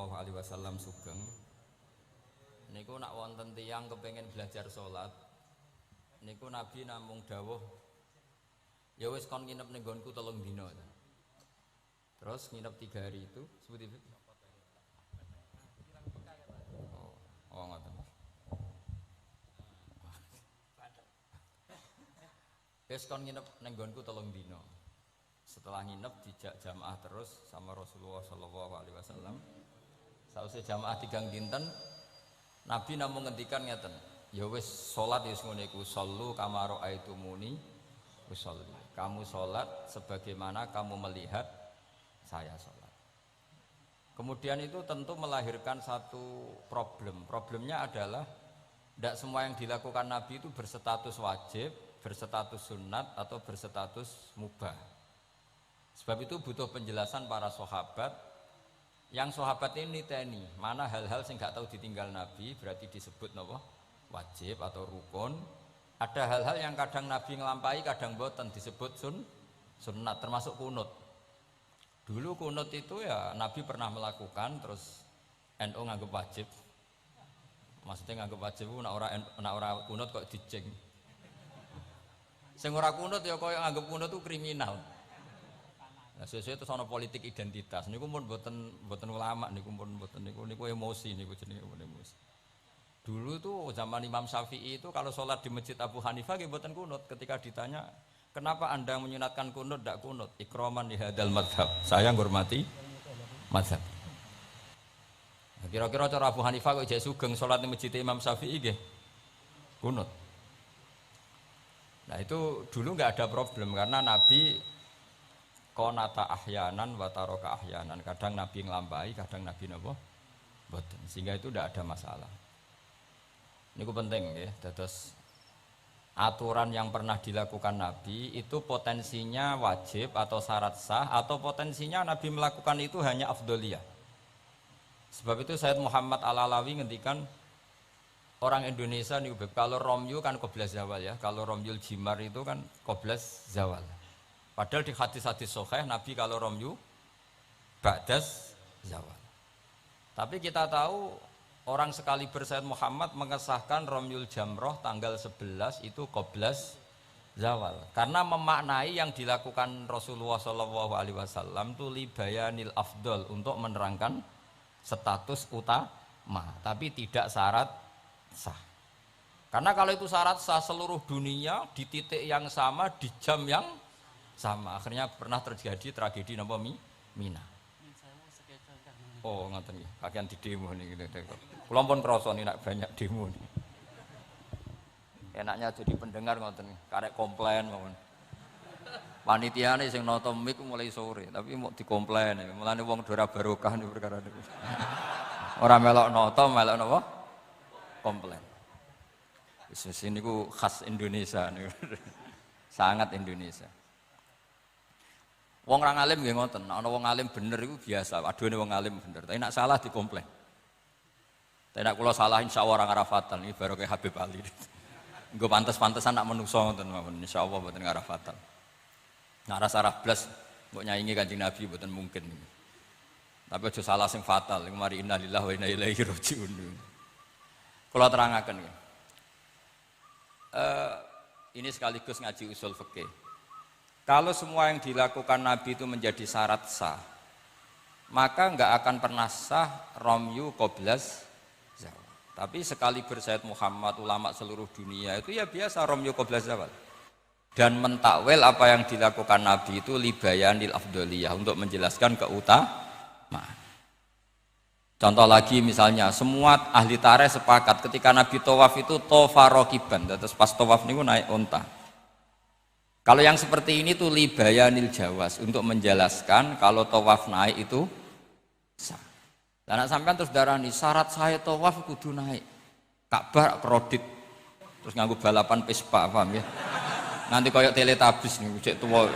sallallahu alaihi wasallam sugeng niku nak wonten tiyang kepengin belajar salat niku Nabi namung dawuh ya wis kon nginep ning nggonku 3 dina. Terus nginep 3 hari itu seperti itu. Oh ngoten. Wis kon nginep ning nggonku 3 dina. Setelah nginep dijak jamaah terus sama Rasulullah sallallahu alaihi wasallam. Sausé jamaah 3 dinten Nabi namung ngendikan ngeten, ya wis salat wis ngene iku sallu kama raaitumuni usolli. Kamu salat sebagaimana kamu melihat saya salat. Kemudian itu tentu melahirkan satu problem. Problemnya adalah tidak semua yang dilakukan Nabi itu berstatus wajib, berstatus sunat atau berstatus mubah. Sebab itu butuh penjelasan para sahabat. Yang sahabat ini niteni mana hal-hal yang nggak tahu ditinggal Nabi berarti disebut napa wajib atau rukun. Ada hal-hal yang kadang Nabi ngelampahi, kadang boten disebut sunnat, termasuk kunut. Dulu kunut itu ya Nabi pernah melakukan, terus NU nganggep wajib. Maksudnya nganggep wajib nak ora kunut kok dijeng. Sing ora kunut ya koyo nganggep kunut itu kriminal. Nah, sesuai itu soal politik identitas. Niku pun boten ulama, niku pun boten niku emosi, niku jenenge emosi. Dulu tuh zaman Imam Syafi'i itu kalau sholat di masjid Abu Hanifah nggih boten kunut. Ketika ditanya, kenapa anda menyunatkan kunut, tidak kunut? Ikroman di hadal madhab. Saya menghormati madhab. Nah, kira-kira cara Abu Hanifah kok jek sugeng sholat di masjid Imam Syafi'i nggih kunut. Nah itu dulu nggak ada problem karena Nabi konata ahyanan wataroka ahyanan. Kadang Nabi nglampahi, kadang Nabi napa boten. Sehingga itu tidak ada masalah. Ini penting ya. Terus aturan yang pernah dilakukan Nabi itu potensinya wajib atau syarat sah atau potensinya Nabi melakukan itu hanya afdoliyah. Sebab itu Sayyid Muhammad Al-Alawi ngendikan orang Indonesia nih kalau romyu kan qoblas zawal ya. Kalau romyul jimar itu kan qoblas zawal. Padahal di hadis-hadis sahih Nabi kalau romyu ba'das zawal. Tapi kita tahu orang sekaliber Sayyid Muhammad mengesahkan romyul jamroh tanggal 11 itu qoblas zawal. Karena memaknai yang dilakukan Rasulullah SAW itu libayanil afdol untuk menerangkan status utama, tapi tidak syarat sah. Karena kalau itu syarat sah seluruh dunia di titik yang sama di jam yang sama, akhirnya pernah terjadi tragedi napa Mina. Oh ngoten nggih, kakean di demo niki. Kula pun krasa nek banyak demo niki. Enaknya jadi pendengar ngoten, karek komplain mawon. Panitiane sing nata mik mulai sore, tapi mau dikomplain. Mulane wong ora barokah niku perkara niku. Ora melok nata, melok napa? Komplain. Wis niku khas Indonesia niku. Sangat Indonesia. Wong orang alim nggih ngoten, ana wong alim bener iku biasa, adone wong alim bener. Tapi nek salah dikomplain. Tapi nek kula salah insyaallah ora ngarafatan iki baru kayak Habib Ali. Nggo pantes-pantesan nak menungso ngoten mawon insyaallah mboten ngarafatan. Nek rasa blas mbok nyaingi Kanjeng Nabi mboten mungkin. Tapi aja salah sing fatal, iku mari innalillahi wa inna ilaihi rajiun. Kula terangaken nggih. Ini sekaligus ngaji usul fikih. Kalau semua yang dilakukan Nabi itu menjadi syarat sah, maka enggak akan pernah sah romyu qoblas zawal. Tapi sekali Sayyid Muhammad, ulama seluruh dunia itu ya biasa romyu qoblas zawal. Dan mentakwil apa yang dilakukan Nabi itu libayanil afdoliyah untuk menjelaskan keutamaan. Contoh lagi misalnya semua ahli tarikh sepakat ketika Nabi tawaf itu tofa rokiban, terus pas tawaf niku naik unta. Kalau yang seperti ini tuh libayanil jawas untuk menjelaskan kalau tawaf naik itu sah. Dan sampean terus darani syarat saya tawaf kudu naik. Ka'bah kredit. Terus nganggo balapan Vespa, paham ya? Nanti koyok teletabis nih, cek tua.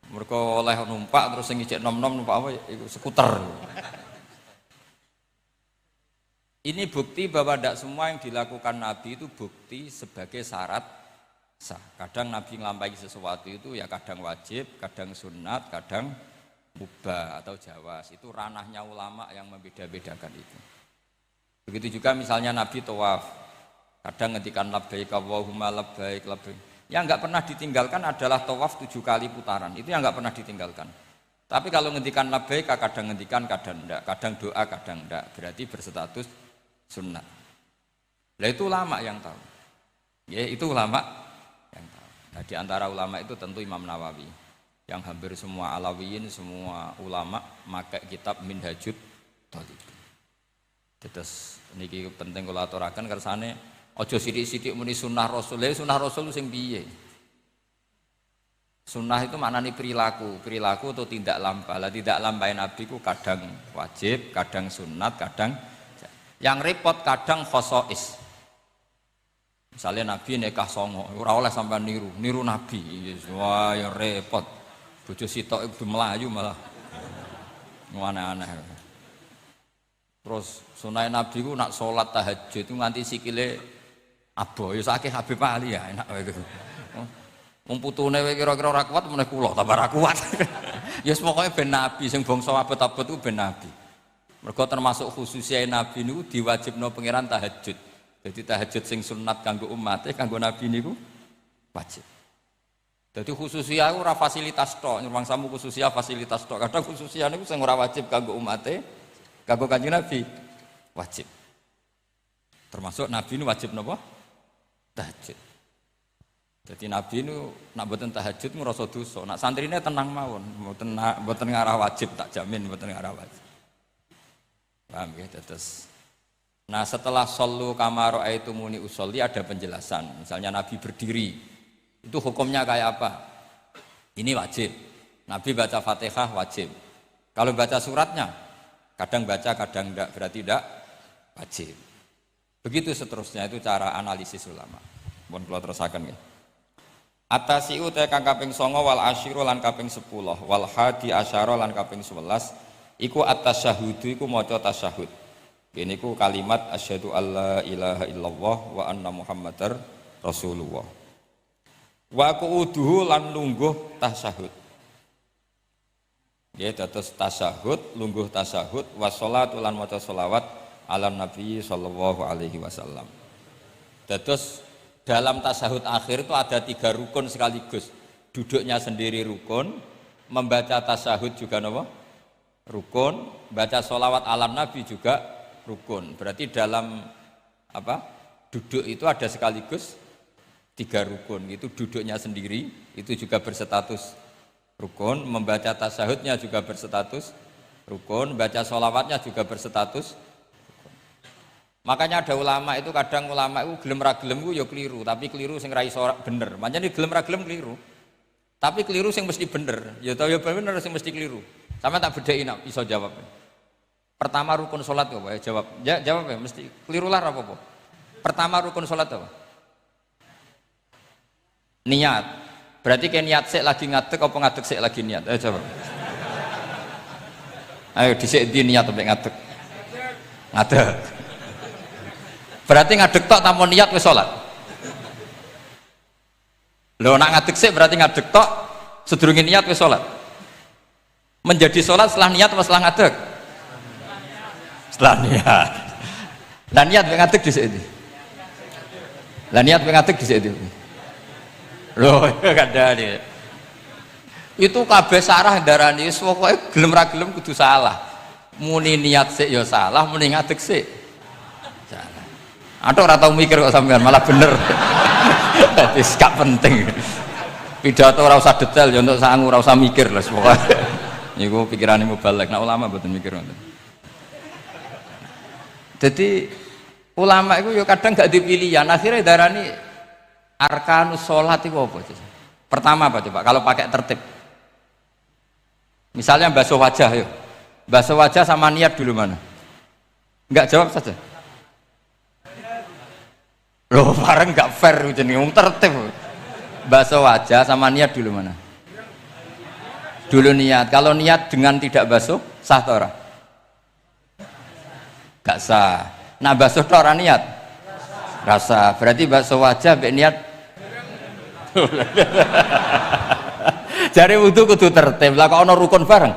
Mereka oleh numpak terus sing cek nom-nom numpak apa? Iku skuter. Ini bukti bahwa tidak semua yang dilakukan Nabi itu bukti sebagai syarat sah. Kadang Nabi ngelampahi sesuatu itu ya kadang wajib, kadang sunat, kadang mubah atau jawas, itu ranahnya ulama yang membeda-bedakan itu. Begitu juga misalnya Nabi tawaf, kadang ngendikan labbaik Allahumma labbaik labbaik. Yang enggak pernah ditinggalkan adalah tawaf 7 kali putaran, itu yang enggak pernah ditinggalkan. Tapi kalau ngendikan labbaik kadang ngendikan, kadang enggak, kadang doa, kadang enggak, berarti berstatus sunnah. Lah itu ulama yang tahu. Ya, itu ulama yang tahu. Nah, di antara ulama itu tentu Imam Nawawi, yang hampir semua alawiyin, semua ulama pakai kitab Minhajut Thalibin. Terus niki penting kula aturaken kersane aja sithik-sithik muni sunnah Rasul. Sunnah Rasul sing piye? Sunnah itu maknanya perilaku atau tidak lampah. Lah tidak lampah Nabi ku kadang wajib, kadang sunat, kadang yang repot kadang khosois. Misalnya Nabi nikah songo, ora oleh sampean niru Nabi. Wah, yang repot. Bojo sitok itu melayu malah aneh-aneh. Terus sunai Nabi ku nak sholat tahajud itu nganti sikile abo, ya sakit Habib Ali ya enak wae gitu. Wong putune kira-kira ora kuat meneh kula tambah ora kuat. Ya pokoke ben Nabi sing bangsa abot-abot ku ben Nabi. Mergo termasuk khususnya Nabi niku diwajibno pangeran tahajud. Jadi tahajud sing sunat kanggo umate, kanggo Nabi niku wajib. Jadi khususnya ora fasilitas tok, nyuwang samu khususnya fasilitas tok. Kadang khususnya niku sing ora wajib kanggo umate, kanggo Kanjeng Nabi wajib. Termasuk Nabi ini wajib napa? Tahajud. Jadi Nabi ini nak mboten tahajud ngrasa dosa. Nak santrine tenang mawon, mboten ngarah wajib, tak jamin mboten ngarah wajib. Paham ya? Terus nah setelah shollu kama ra'aitumuni usolli ada penjelasan. Misalnya Nabi berdiri, itu hukumnya kayak apa? Ini wajib. Nabi baca Fatihah wajib. Kalau baca suratnya, kadang baca, kadang enggak, berarti enggak wajib. Begitu seterusnya, itu cara analisis ulama. Mohon kula terusaken nggih. Atasiu te kang kaping 9 wal asyiru lan kaping 10 wal hadi asyara lan kaping 11 iku at-tasyahhudu iku maca tasyahud. Ini ku kalimat asyhadu alla ilaha illallah wa anna muhammadar rasulullah. Wa qu'uduhu lan lungguh tasyahud. Ya dados tasyahud, lungguh tasyahud, wa sholatu lan maca sholawat ala nabi sallallahu alaihi wasallam. Dados dalam tasyahud akhir itu ada 3 rukun sekaligus. Duduknya sendiri rukun, membaca tasyahud juga napa? Rukun, baca sholawat ala nabi juga rukun. Berarti dalam apa? Duduk itu ada sekaligus 3 rukun. Itu duduknya sendiri itu juga berstatus rukun, membaca tasyahudnya juga berstatus rukun, baca sholawatnya juga berstatus rukun. Makanya ada ulama itu kadang ulama itu gelem ra gelem ku ya keliru, tapi keliru sing ra iso bener. Pancene gelem ra gelem keliru. Tapi keliru sing mesti bener. Ya tau ya bener sing mesti keliru. Sama tak bedheki nak iso jawab. Pertama rukun salat apa ya jawab. Ya jawab ya mesti keliru lah apa-apa. Pertama rukun salat apa? Niat. Berarti kayak niat sik lagi ngadeg apa ngadeg sik lagi niat? Ayo jawab. Ayo dhisik ndi niat sampai ngadeg. Ngadeg. Berarti ngadeg tok tanpa niat wis salat. Lho nak ngadeg sik berarti ngadeg tok sedurunge niat wis salat. Menjadi salat setelah niat apa setelah ngadeg? Setelah niat. Lah niat mek ngadeg dhisik ndi? Lah niat mek ngadeg dhisik ndi? Loh, kadane. Itu kabeh sarah ndarani wis pokoke gelem ra gelem kudu salah. Muni niat sik ya salah, muni ngadeg sik salah. Atok ora tau mikir kok sampean malah bener. Dadi gak penting. Pidato ora usah detail ya untuk sangu ora usah mikir lah pokoke. Niku pikirane mubalek. Nek ulama mboten mikir ngoten. Jadi ulama itu ya kadang gak dipilihan, akhirnya darani arkanus sholat itu apa? Pertama apa coba? Kalau pakai tertib, misalnya basuh wajah, yuk basuh wajah sama niat dulu mana? Enggak jawab saja. Loh bareng enggak fair jadi ngomong tertib. Basuh wajah sama niat dulu mana? Dulu niat. Kalau niat dengan tidak basuh sah atau ora? Gak sah. Nah basuh tok ora niat? Rasa. Berarti basuh wajah mbek niat. Jare wudu kudu tertib. Lah kok ana rukun bareng?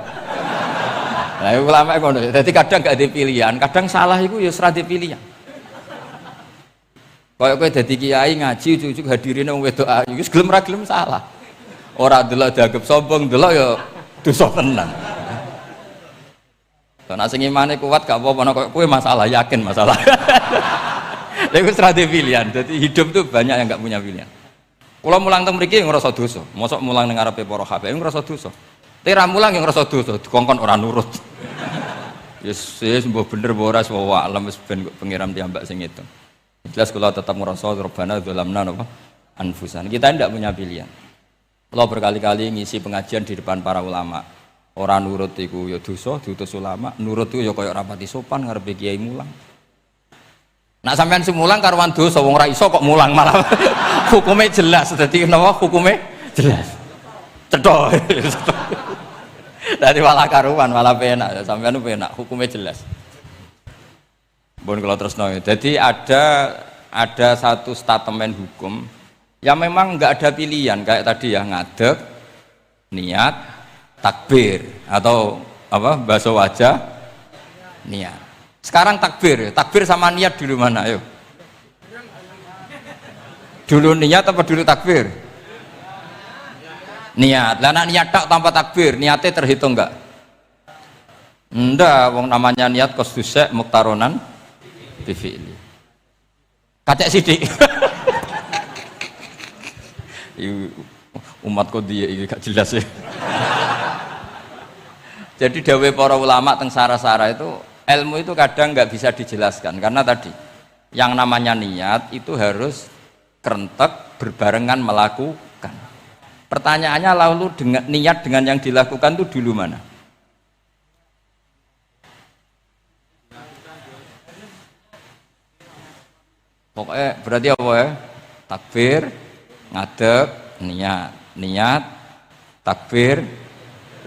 Lah ulama ngono. Dadi kadang gak ada pilihan, kadang salah iku ya ora ada pilihan. Kaya kowe dadi kiai ngaji ujug-ujug hadirine wong wedok ayu, wis gelem ra gelem salah. Ora delok dianggap sombong, delok ya dosa tenan. Nek sing imane kuat gak apa-apa nek kowe masalah, yakin masalah. Lha wis ra ada pilihan. Dadi hidup tuh banyak yang gak punya pilihan. Kula mulang teng mriki ngrasa dosa. Mosok mulang ning ngarepe para habaib ngrasa dosa. Tera mulang yang ngrasa dosa, dikongkon ora nurut. Yes, mbok bener mbok ora wa alam wis ben pengiram piyambak sing itu. Jelas kula tetap ngrasa Rabbana dzalamna napa anfusan. Kita tidak punya pilihan. Kula berkali-kali ngisi pengajian di depan para ulama. Ora nurut iku ya dosa, diutus ulama. Nurut iku ya kaya rapati sopan ngarepe kiai mulang. Nak sampean semulang karuan dosa wong ora iso kok mulang malah hukume jelas dadi napa hukume jelas. Cethok. Dadi malah karuan malah penak sampean penak hukume jelas. Bon kalau terus nol. Jadi ada satu statement hukum yang memang nggak ada pilihan kayak tadi ya ngadeg, niat, takbir atau apa basuh wajah, niat. Sekarang takbir sama niat dulu mana? Ayo. Dulu niat apa dulu takbir? Niat. Lah nek niat tak tanpa takbir, niatnya terhitung enggak? Ndak, wong namanya niat kosdusek muktaronan bifi'li. Kacek sidik. Umat kok dia ini gak jelas ya. Jadi dawe para ulama teng sara-sara itu ilmu itu kadang nggak bisa dijelaskan karena tadi yang namanya niat itu harus kerentek berbarengan melakukan. Pertanyaannya lalu dengan niat dengan yang dilakukan itu dulu mana? Pokoknya berarti apa ya? Takbir, ngadeg, niat, takbir.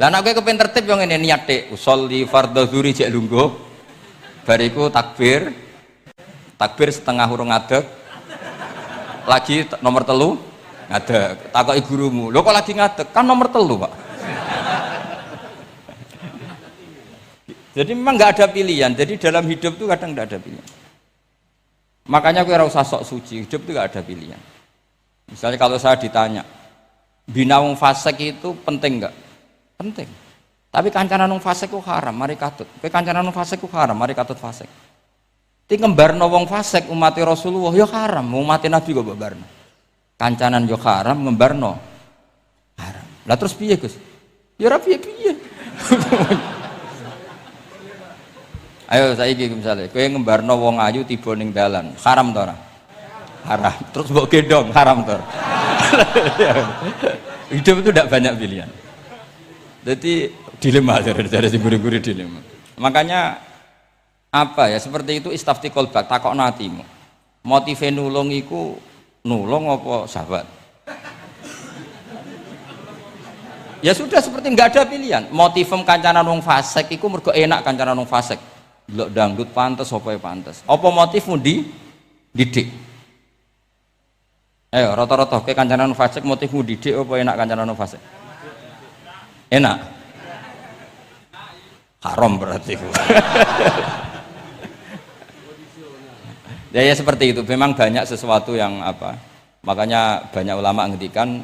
Lah nek kowe kepen tertib yo ngene niat tek, usolli fardhu dzuri jek lungguh. Bariku takbir. Takbir setengah urung ngadeg. Lagi nomor telu ngadeg. Takoki gurumu, "Lho kok lagi ngadeg? Kan nomor telu, Pak." Jadi memang nggak ada pilihan. Jadi dalam hidup tuh kadang nggak ada pilihan. Makanya kowe ora usah sok suci, hidup itu nggak ada pilihan. Misalnya kalau saya ditanya, bina wong fasik itu penting nggak? Penting. Tapi kancanan wong fasik ku haram, mari katut. Kowe kancanan wong fasik ku haram, mari katut fasik. Ti ngembarno wong fasik umat Rasulullah ya haram, umat Nabi kok mbarno. Kancanan yo haram, ngembarno haram. Lah terus piye, Gus? Ya ora piye-piye. Ayo saiki misalnya kowe ngembarno wong ayu tiba ning dalan, haram ta ora? Haram. Terus mbok gendong, haram ta ora? Hidup itu tidak banyak pilihan. Jadi dilema dari si guru-guru dilema. Makanya apa ya seperti itu istafti kolbak takokno atimu. Motive nulung iku nulung apa sahabat? Ya sudah seperti nggak ada pilihan. Motivem kancanan wong fasik iku mergo enak kancanan wong fasik. Delok dangdut pantes apa ya pantes. Apa motifmu didik? Ayo rata-rata ke kancanan wong fasik motifmu didik apa enak kancanan wong fasik? Enak. Haram berarti. Ya seperti itu. Memang banyak sesuatu yang apa? Makanya banyak ulama ngendikan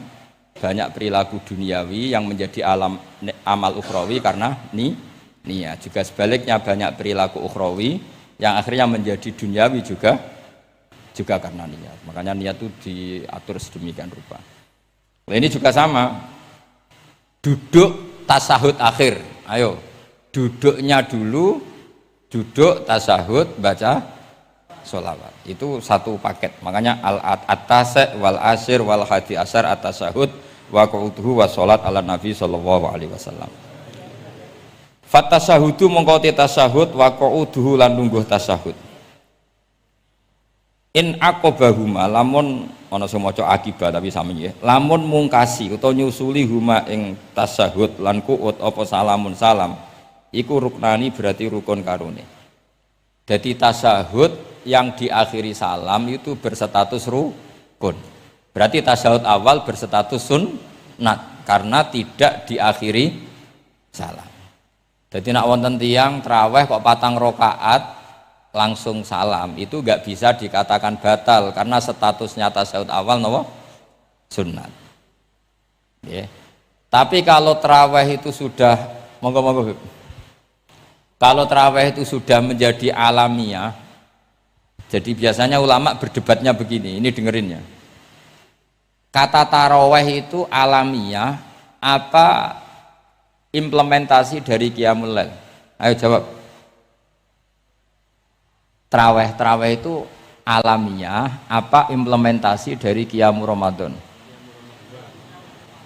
banyak perilaku duniawi yang menjadi amal ukhrawi karena niat. Juga sebaliknya banyak perilaku ukhrawi yang akhirnya menjadi duniawi juga karena niat. Makanya niat itu diatur sedemikian rupa. Nah, ini juga sama. Duduk tasahud akhir. Ayo, duduknya dulu, duduk tasahud baca sholawat. Itu satu paket. Makanya al-atasek wal asir wal hadi asar at-tasahud wa qu'uduhu wa sholat ala nabi sallallahu alaihi wasallam. Fatasahudu mongko te tasahud wa qu'uduhu lan lungguh tasahud. In aqobahuma lamun ana sing maca akibat tapi sami nggih. Lamun mungkasi utawa nyusuli huma ing tasahud lan qu'ud apa salamun salam iku ruknani berarti rukun karone. Jadi tasahud yang diakhiri salam itu berstatus rukun. Berarti tasahud awal berstatus sunnat karena tidak diakhiri salam. Jadi nak wonten tiyang traweh kok 4 rakaat langsung salam, itu nggak bisa dikatakan batal karena statusnya tasyahud awal nopo sunat. Yeah. Tapi kalau traweh itu sudah monggo kalau traweh itu sudah menjadi alamiah, jadi biasanya ulama berdebatnya begini, ini dengerinnya. Kata taraweh itu alamiah apa implementasi dari Qiyamul Lail? Ayo jawab. Traweh itu alamiah apa implementasi dari Qiyamul Ramadan?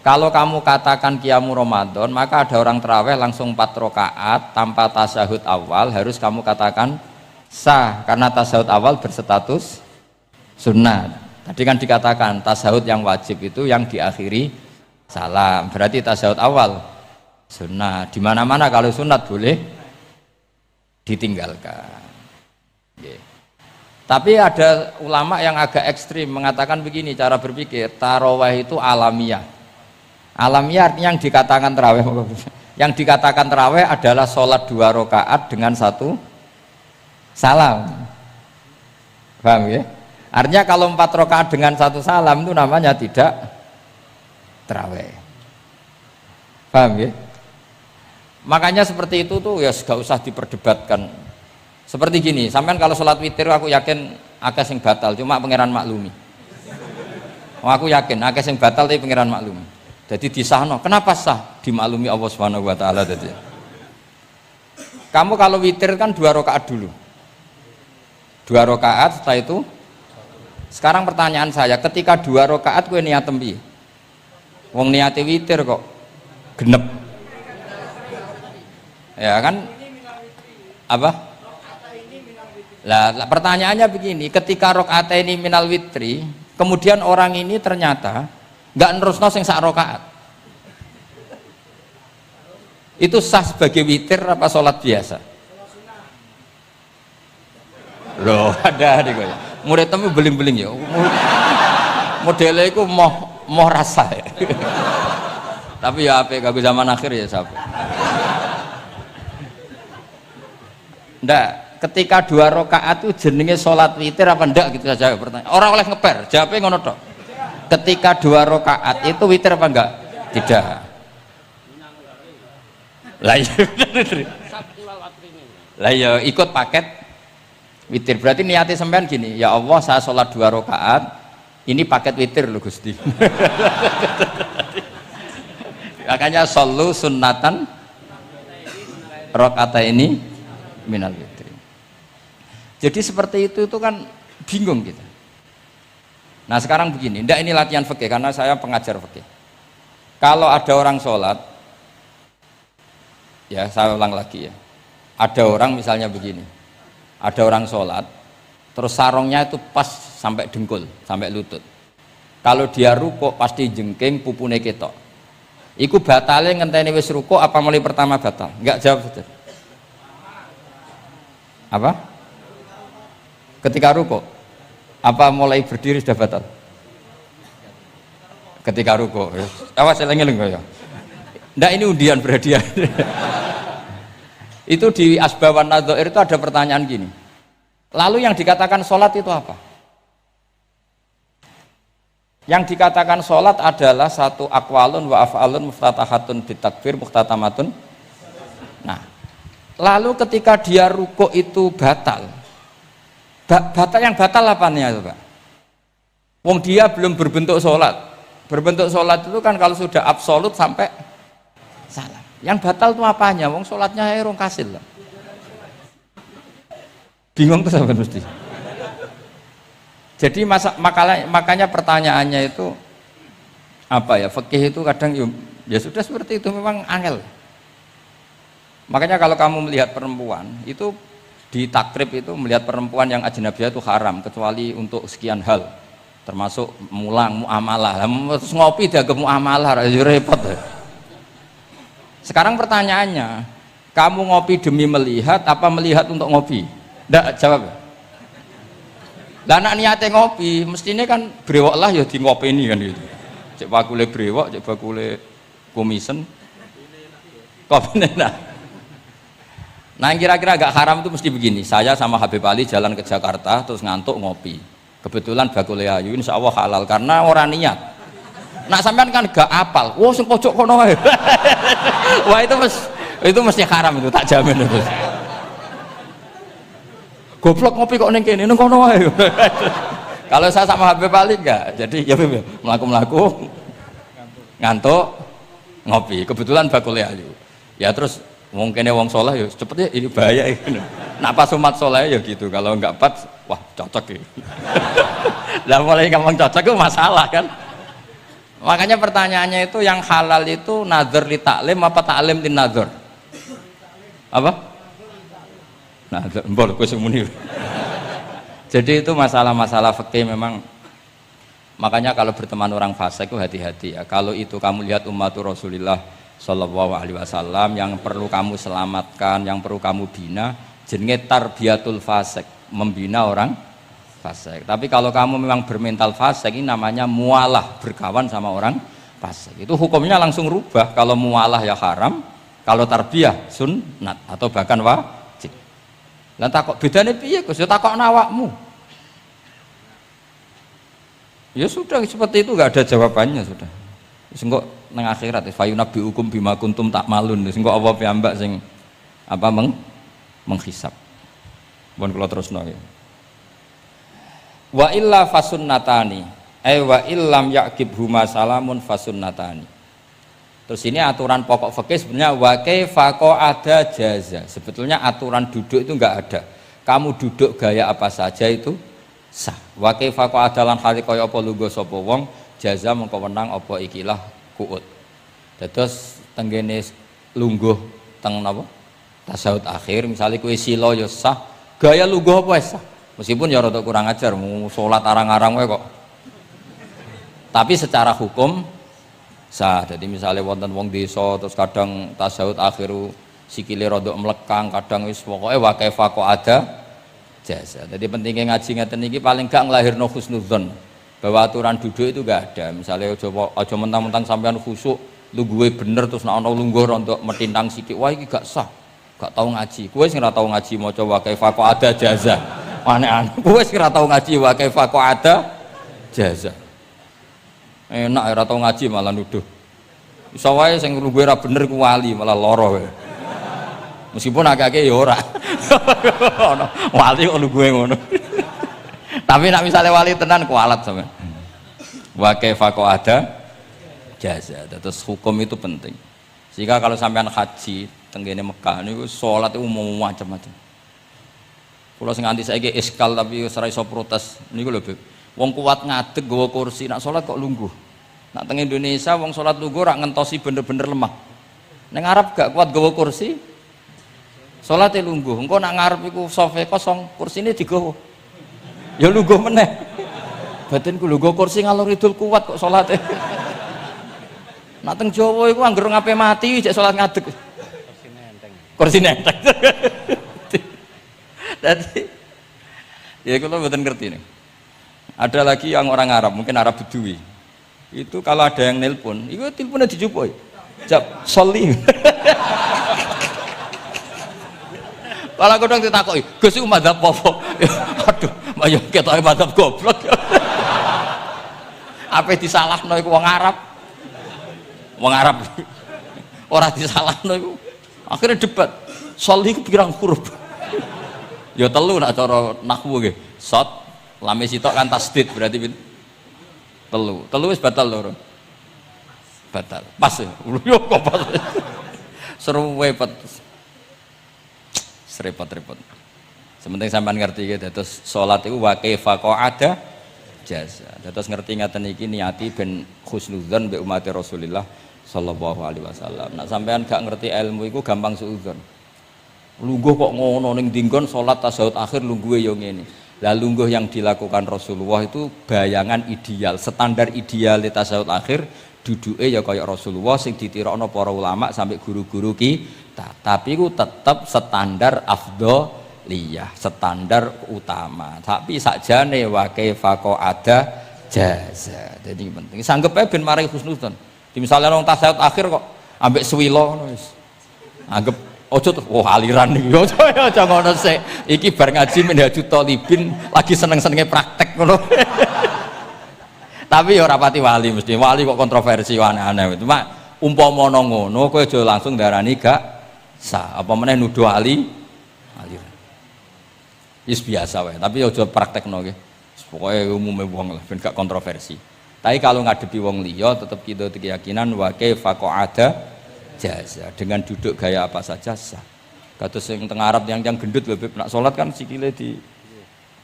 Kalau kamu katakan Qiyamul Ramadan, maka ada orang traweh langsung 4 rakaat tanpa tasyahud awal, harus kamu katakan sah karena tasyahud awal berstatus sunat. Tadi kan dikatakan tasyahud yang wajib itu yang diakhiri salam, berarti tasyahud awal sunat. Di mana-mana kalau sunat boleh ditinggalkan. Tapi ada ulama yang agak ekstrim mengatakan begini cara berpikir, tarawih itu alamiah. Alamiah artinya yang dikatakan tarawih, yang dikatakan tarawih adalah sholat 2 rakaat dengan 1 salam. Paham ya? Artinya kalau 4 rakaat dengan 1 salam itu namanya tidak tarawih. Paham ya? Makanya seperti itu tuh ya gak usah diperdebatkan. Seperti gini, sampean kalau sholat witir aku yakin akeh sing batal, cuma pangeran maklumi. Aku yakin akeh sing batal tapi pangeran maklumi. Jadi disahno, kenapa sah? Dimaklumi Allah Subhanahu wa taala tadi. Kamu kalau witir kan 2 rakaat dulu. 2 rakaat setelah itu. Sekarang pertanyaan saya, ketika 2 rakaat kowe niat piye? Wong niate witir kok genep. Ya kan? Apa? Lah pertanyaannya begini, ketika rakaat ini minal witri, kemudian orang ini ternyata nggak nerusno sing sak rakaat, itu sah sebagai witir apa sholat biasa? Loh ada nih gue murid temu beling-beling ya modelnya itu mau rasa ya. Tapi ya apa kagak zaman akhir ya sampai ndak ketika 2 rakaat itu jenenge sholat witir apa ndak gitu saja pertanyaan. Orang oleh ngeper jawabnya ngono tok. Ketika 2 rakaat itu witir apa enggak? Tidak. Lah iya lah ya ikut paket witir. Berarti niatnya sampean gini, ya Allah saya sholat 2 rakaat, ini paket witir loh Gusti. Makanya shollu sunnatan rakaat ini minal witir. Jadi seperti itu kan bingung kita. Nah sekarang begini, ndak ini latihan fikih karena saya pengajar fikih. Kalau ada orang sholat, ya saya ulang lagi ya, ada orang misalnya begini, ada orang sholat, terus sarungnya itu pas sampai dengkul, sampai lutut. Kalau dia rukuk pasti jengking pupune ketok. Iku batale ngenteni wis rukuk apa mulai pertama batal? Enggak jawab saja. Apa? Ketika rukuk? Apa mulai berdiri sudah batal? Ketika rukuk. Awas eling-eling ya. Ndak ini undian berhadiah. Itu di Asbawan Nadzair itu ada pertanyaan gini. Lalu yang dikatakan sholat itu apa? Yang dikatakan sholat adalah satu akwalun wa af'alun muftatahatun bitakbir muhtatamatun. Nah, lalu ketika dia rukuk itu batal. Batal yang batal apanya itu Pak? Wong dia belum berbentuk sholat. Berbentuk sholat itu kan kalau sudah absolut sampai salam. Yang batal itu apanya? Wong sholatnya erong kasil lah. Bingung tuh sahabat mesti. Jadi makanya pertanyaannya itu apa ya? Fikih itu kadang ya sudah seperti itu memang angel. Makanya kalau kamu melihat perempuan itu di takrib itu melihat perempuan yang ajnabiyah itu haram kecuali untuk sekian hal termasuk mulang muamalah. Terus ngopi dia ke muamalah repot. Sekarang pertanyaannya, kamu ngopi demi melihat apa melihat untuk ngopi? Ndak jawab. Lah anak niate ngopi, mestinya kan brewok lah ya di ngopi ini kan gitu. Cek bakule brewok, cek bakule komisen. Kopi enak. Nah yang kira-kira agak haram itu mesti begini, saya sama Habib Ali jalan ke Jakarta terus ngantuk ngopi, kebetulan bakule ayu, insya Allah halal karena orang niat. Nak sampean kan gak apal, wah sing pojok kono wae. Wah itu mesti haram itu, tak jamin itu. Goblok ngopi kok ning kene, ning kono wae. Kalau saya sama Habib Ali enggak, jadi ya melaku ngantuk ngopi, kebetulan bakule ayu. Ya terus mungkin wong soleh ya cepetnya ini bahaya ini. Nak pas umat soleh ya gitu, kalau enggak pas wah cocok ya. Lah mulai ngomong cocok itu masalah kan. Makanya pertanyaannya itu yang halal itu nazar li taklim apa taklim li nazar? Apa? Nazar, mbol kowe sing muni. Jadi itu masalah-masalah fikih memang. Makanya kalau berteman orang fasik itu hati-hati ya. Kalau itu kamu lihat umatur Rasulullah Sallallahu Alaihi Wasallam yang perlu kamu selamatkan, yang perlu kamu bina, jenenge tarbiyatul fasik, membina orang fasik. Tapi kalau kamu memang bermental fasik, ini namanya mualah, berkawan sama orang fasik. Itu hukumnya langsung rubah. Kalau mualah ya haram, kalau tarbiyah sunnat atau bahkan wajib. Lah takok bedane piye Gus? Ya takokno awakmu. Ya sudah seperti itu, enggak ada jawabannya sudah. Wis engko nang akhirat fayunabbi hukum bima kuntum tak malun. Wis engko apa piyambak sing apa menghisab. Mun kula terusno ya. Wa illa fasunnatani. Wa illam yaqib huma salamun fasunnatani. Terus ini aturan pokok fikih sebenarnya wa kaifa ada jaza. Sebetulnya aturan duduk itu enggak ada. Kamu duduk gaya apa saja itu sah. Wa kaifa adalan hali kaya apa lungguh sapa wong jaza mengko wenang apa ikilah kuut. Terus tenggene lungguh teng napa? Tasawuf akhir misalnya kowe sila ya sah, gaya lungguh apa sah. Meskipun ya rada kurang ajar mau salat arang-arang wae kok. Tapi secara hukum sah. Jadi misalnya wonten wong desa terus kadang tasawuf akhir sikile rada mlekang, kadang wis pokoke wa kaifa ada jasa. Jadi pentingnya ngaji ngeten iki paling gak nglahirno husnudzon. Bahwa aturan duduk itu gak ada. Misalnya aja mentang-mentang sampean khusuk lungguhe bener terus nek ana lungguh rontok metintang sithik wah iki gak sah. Gak tau ngaji. Kowe sing ora tau ngaji maca wa kaifa ada jaza. Aneh-aneh. Kowe sing ora tau ngaji wa kaifa ada jaza. Enak ora tau ngaji malah nuduh. Iso wae sing lungguhe ora bener ku wali malah lara wae. Meskipun agak-agak ya ora. Wali kok lungguhe ngono. Tapi nak misalnya wali tenan kualat sampean. Wa kaifa ada jaza. Terus hukum itu penting. Sehingga kalau sampean haji tenggene Mekah niku salat itu umum macam-macam. Kula sing nganti saiki iskal tapi ora iso protes niku lho, Beb. Wong kuat ngadeg gawa kursi nak salat kok lungguh. Nak teng Indonesia wong salat lungguh rak ngentosi bener-bener lemah. Ning Arab gak kuat gawa kursi. Salate lungguh. Engko nak ngarep iku sofa kosong, kursine digawa. Ya lungguh meneh. Batinku lungguh kursi ngalor idul kuat kok salate. Nak teng Jawa iku anggere ngape mati jek salat ngadeg. Kursine enteng. Jadi ya kalau mboten ngerti nih. Ada lagi yang orang Arab, mungkin Arab Bedui. Itu kalau ada yang nelpon, itu teleponnya dijupuk. Jawab soli. Kalau kadang ditakoki, "Gus iku madzhab apa?" Aduh, ayo ketoke madzhab goblok. Apa disalahno iku wong Arab? Wong Arab. Ora disalahno iku. Akhirnya debat. Soli ku pirang huruf? Ya telu nak cara nahwu nggih. Shot, lame sitok kan tasdid berarti telu. Telu wis batal lho. Batal. Pas ya. Yo kok pas. Seru wepet. Serepot-repot. Sementing sampean ngerti gitu. Terus salat iku wa kaifa ada jasa. Terus ngerti ngaten iki niati ben husnudzon mbek umat Rasulullah sallallahu alaihi wasallam. Nak sampean gak ngerti ilmu iku gampang suudzon. Lungguh kok ngono ning dinggon salat tasyahud akhir lungguhe yo ngene. Lah lungguh yang dilakukan Rasulullah itu bayangan ideal, standar ideal tasyahud akhir duduke ya kaya Rasulullah sing ditirakno para ulama sampai guru-guru kita. Tapi ku tetap standar afdholiyah, standar utama. Tapi sakjane wa kaifa ada jaza. Jadi penting. Sanggep ae ben mari husnudzon. Di misalnya orang tasyahud akhir kok ambek swilo ngono wis. Anggap Ojo tuh, wah aliran nih, ojo ngono sih. Iki bar ngaji Minhajut Thalibin lagi seneng-senenge praktek ngono. Tapi ya ora pati wali mesti. Wali kok kontroversi aneh-aneh. Cuma umpama ngono kowe aja langsung darani gak sah. Apa meneh nuduh aliran. Wis biasa wae, tapi aja praktekno nggih. Pokoke umume wong lah ben gak kontroversi. Tapi kalau ngadepi wong liya tetap kita keyakinan wa kaifa qa'ada jaza, dengan duduk gaya apa saja sah. Kados sing teng Arab yang gendut lho nak salat kan sikile di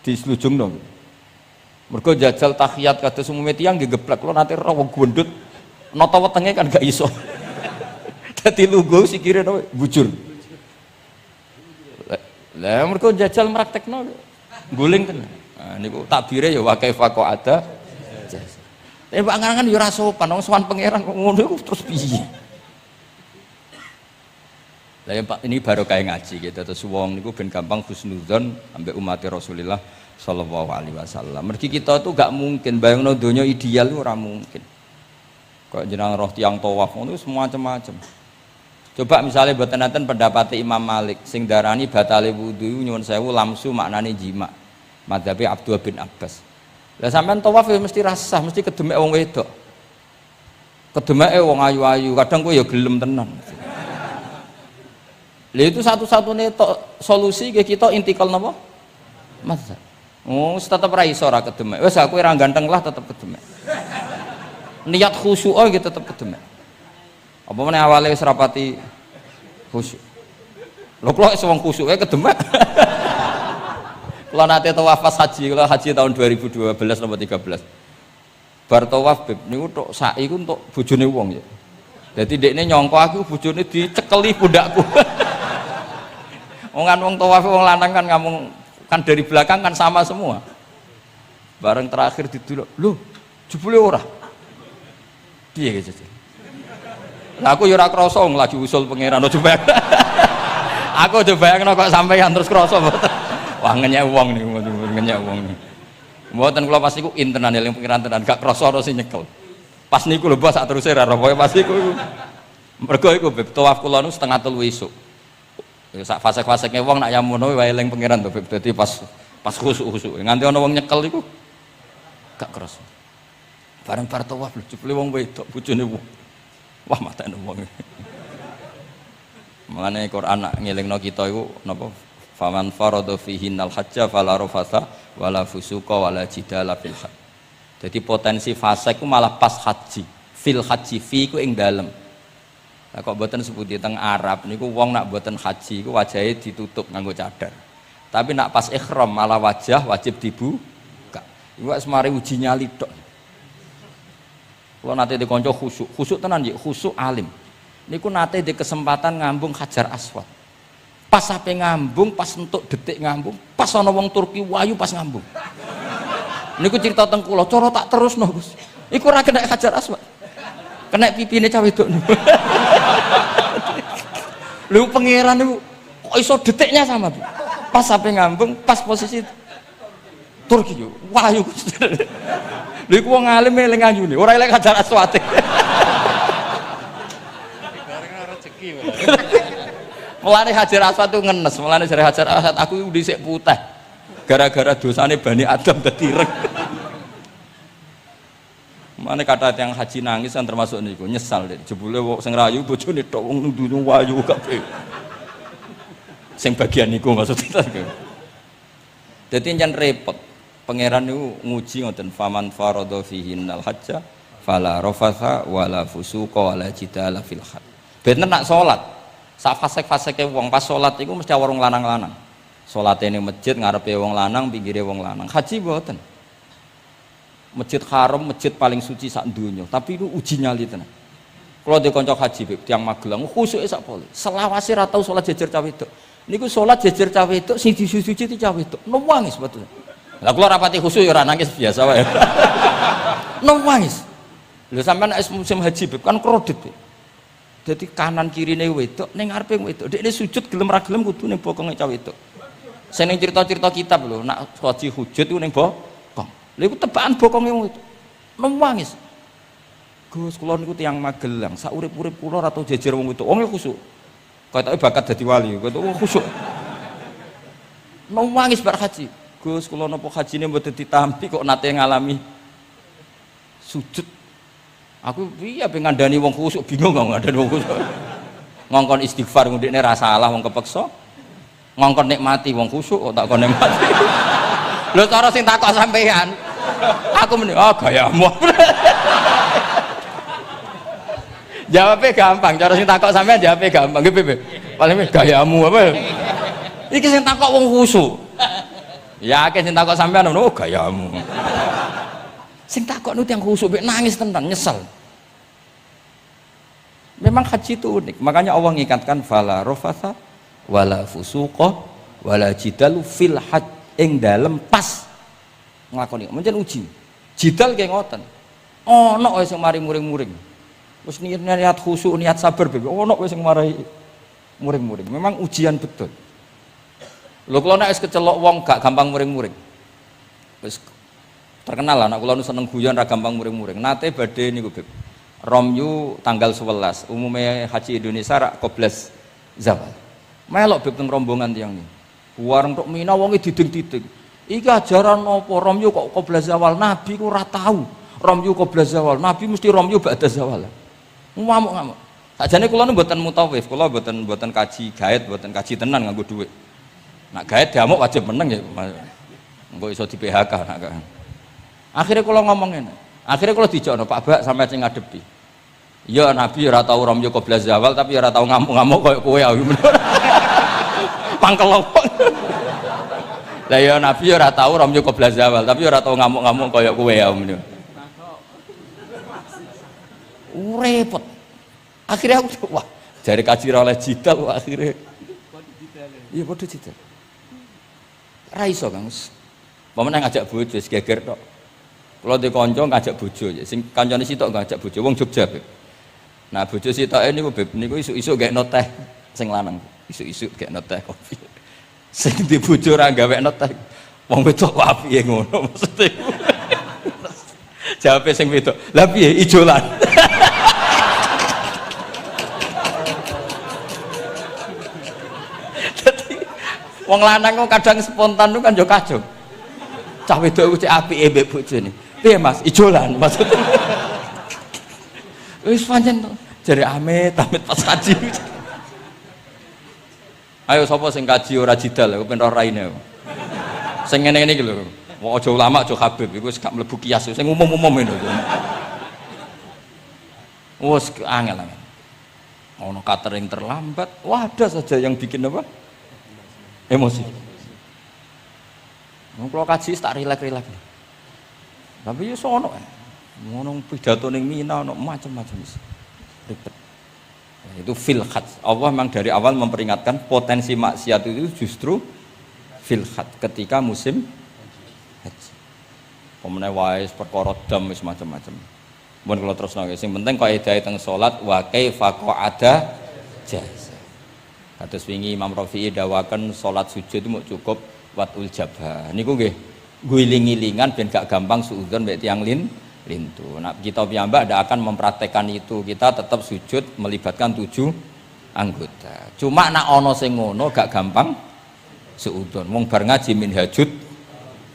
slujungno. Mergo jajal tahiyat kados umume tiyang nggih geblek kula nate ora wong gendut nata wetenge kan gak iso. Dadi lungguh sikire bujur. Lah mergo jajal praktekno guling tenan. Nah niku takbire ya wa kaifa qa'ada jaza. Tapi Pak Ngangan ya ora sopan wong sowan pangeran kok ngono iku terus piye? Lah ya Pak ini baru kayak ngaji gitu terus wong niku ben gampang husnudzon ambek umat Rasulullah sallallahu alaihi wasallam. Mergi kita tuh gak mungkin bayangno donya ideal itu ora mungkin. Kok jeneng roh tiyang tawaf ngono semua macam-macam. Coba misalnya mboten enten pendapat Imam Malik sing darani batale wudu nyuwun sewu lamsu maknane jima. Madzhabi Abdullah bin Abbas. Lah sampean tawaf ya mesti rasah, mesti kedemek wong wedok. Kedemeke wong ayu-ayu, kadang kowe ya gelem tenan. Lha itu satu-satunya solusi ke kita intikal napa? Mazhab. Oh, tetep ra iso ora kedemek. Wis aku ora ganteng lah tetep kedemek. Niat khusyuk gitu tetep kedemek. Apa meneh awale wis rapati khusyuk. Lho kok wis wong khusyuke kedemek. Kula nate tawaf pas haji, kula haji tahun 2012 nomor 13. Bar tawaf beb niku tok sa'i ku untuk bojone wong ya. Dadi dekne nyangka aku bojone dicekeli pundakku. Wong tawaf wong lanang kan ngomong kan dari belakang kan sama semua. Bareng terakhir didelok, lho jebule ora. Piye gitu. Lah aku ya ora krasa lagi usul pangeran coba. Aku coba bayangno kok sampeyan terus krasa mboten. Wah ngenyek wong niku, ngenyek wong niku. Mboten kula pas niku intenan eling pangeran tenan gak krasa ora sing nyekel. Pas niku lho bos sak teruse ra pokoke pas niku. Mergo iku beb tawaf kula niku setengah 3 esuk. Ya sak fase-faseke wong nak yamono wae eling pangeran to beb. Dadi pas khusuk-khusuk. Nganti ana wong nyekel iku gak krasa. Bareng bar tawaf lho jebule wong wedok bojone wong. Wah matane wong. Mangane Quran nak ngelingno kita iku napa? Faman farada fihinnal hajja fala rafatha wala fusuqa wala jidala fil hajj. Jadi potensi fase ku malah pas haji. Fil haji fi ku ing dalem. Lah kok mboten sebuti teng Arab niku wong nak mboten haji iku wajahe ditutup nganggo cadar. Tapi nak pas ihram malah wajah wajib dibuka. Iku wis mari uji nyali tok. Kula nate dikonco khusuk tenan nggih, khusuk alim. Niku nate di kesempatan ngambung Hajar Aswad. Pas sampe ngambung, pas entuk detik ngambung, pas ana wong Turki wayu pas ngambung. Niku cerita teng kula, cara tak terusno Gus. Iku ora kena Hajar Aswad. Kena pipine cah wedok niku. Lho pangeran niku kok iso detiknya sama, Bu. Pas sampe ngambung, pas posisi Turki yo wayu Gus. Lha iku wong alim eling ayune, ora eling Hajar Aswad. Mulane Hajar Aswad itu ngenes, mulane jare Hajar Aswad aku dhisik putih. Gara-gara dosane Bani Adam dadi ireng. Mane kata yang haji nangis kan termasuk niku, nyesal deh. Jebule wong sing rayu bojone tok wong nundune wayu kabeh. Sing bagian niku maksudnya. Dadi nyen repot. Pangeran niku nguji ngoten faman farada fihinnal hajja fala rafatha wala fusuqa wala jidala fil hajj. Bener nak salat. Sak fasek-faseke wong pas salat iku mesti warung lanang-lanang. Salate ning masjid ngarepe wong lanang, pinggire wong lanang. Haji mboten. Masjid Haram, masjid paling suci sak donya, tapi itu uji nyali tenan. Kula dhe kanca haji tiyang Magelang khusuke sak pole. Selawase ra tau salat jejer cah wedok. Niku salat jejer cah wedok sing disuci ti cah wedok. Nangis betul. Lah kula rapati khusyuk ya ora nangis biasa wae. Nangis. Lho sampean nek musim haji kan kredit. Jadi kanan kirine wedok ning ngarepe wedok. Dekne sujud gelem ra gelem kudu ning bokonge cah wedok. Sing ning cerita-cerita kitab lho, nak haji hujud ku ning bokong. Lha iku tebakan bokonge wedok. Nangis. Gus kula niku tiyang Magelang, sak urip-urip kula ra tau jejer wong wedok. Wong khusyuk. Kok tak bakat dadi wali, kok khusuk. Mau nangis bar haji. Gus, kula napa hajine mboten ditampi kok nate ngalami sujud. Aku piye pe ngandani wong khusuk bingung kok ngandani wong khusuk. Ngongkon istighfar ngundikne ra salah wong kepeksa. Ngongkon nikmati wong khusuk kok tak kon nikmati. Lho cara sing takok sampean. Aku meni, gayamu. Jawabnya gampang, cara sing takok sampean jawabnya gampang. Nggih, Piye? Paling gayamu apa? Iki sing takok wong khusuk. Ya akeh sing takok sampean ngono, gayamu. Sing takok nu tiyang khusuk mek nangis tenan, nyesel. Memang haji itu unik, makanya Allah ngikatkan fala rafatha wala fusuqa wala jidalu fil hajj ing dalem pas nglakoni. Mencen uji. Jidal kayak ngoten. Ono wae sing mari muring-muring. Wis niat khusyuk, niat sabar bebe. Ono wae sing marai muring-muring. Memang ujian betul. Lho kula nek wis kecelok wong gak gampang muring-muring. Wis terkenal lah nek kula nu seneng guyon ra gampang muring-muring. Nate badhe niku Beb. Romyu tanggal 11. Umume haji Indonesia rak qoblas zawal. Melok Beb teng rombongan tiyang niku. Wareng tok Mina wonge diding-diding. Iki ajaran apa Romyu kok qoblas zawal? Nabi ku ora tau. Romyu qoblas zawal. Nabi mesti Romyu ba'da zawal. Ngamuk-ngamuk. Sakjane kula nu mboten mutawif, kula mboten kaji gaet, mboten kaji tenan nganggo dhuwit. Nak gaet diamuk wajib meneng ya. Engko iso di PHK nak. Akhire kula ngomong ngene. Akhire kula dijokno Pak Bak sampe sing ngadepi. Ya Nabi ora tau Romyu qoblas zawal tapi ora tau ngamuk-ngamuk koyo kowe aku. Pangkel opo? Lah ya Nabi ora tau Romyu qoblas zawal tapi ora tau ngamuk-ngamuk koyo kowe ya. Repot. Akhirnya aku wah, jari kaji oleh jidal akhirnya. Iya padha jidal. Ra iso Kang. Pamane ngajak bojo geger tok. Kula ndek kanca ngajak bojo, sing kancane sitok ngajak bojo wong Jogja, Beb. Nah, bojo sitoke niku Beb niku isuk-isuk gekno teh sing lanang. Isuk-isuk gekno teh kopi. Sing di bojo ora gawekno teh. Wong wedok apike ngono maksude. Jawabe sing wedok, "Lah piye ijolan?" Wong lanang kok kadang spontan kan yo kacau. Cah wedok ku cek apike mbek bojone. Piye Mas, ijolan maksudnya. Wis pancen jare amit pas kaji. Ayo sapa sing kaji ora jidal, aku pengen ora raine. Sing ngene-ngene iki lho. Wong aja ulama aja Habib iku wis gak mlebu kias, sing umum-umum ngono. Wes angel. Ono catering terlambat, wah ada saja yang bikin apa? Emosi. Kalau kaji tak rilek-rilek. Tapi ya sono. Ngono pidato ning Mina ono macam-macam ribet. Itu fil hajj. Allah memang dari awal memperingatkan potensi maksiat itu justru fil hajj ketika musim haji. Pemene wae perkara dam wis macam-macam. Mun kula terusno sing penting kaidah teng salat wa kaifa qa'ada jaz. Kados wingi Imam Rafi'i dawaken salat sujud itu mau cukup watul jabah. Niku nggih guling-gilingan ben gak gampang suudzon mbek tiyang lintu. Nah, kita piyambak ndak akan mempraktekkan itu. Kita tetap sujud melibatkan 7 anggota. Cuma nak ana sing ngono gak gampang suudzon. Wong bar ngaji minhajud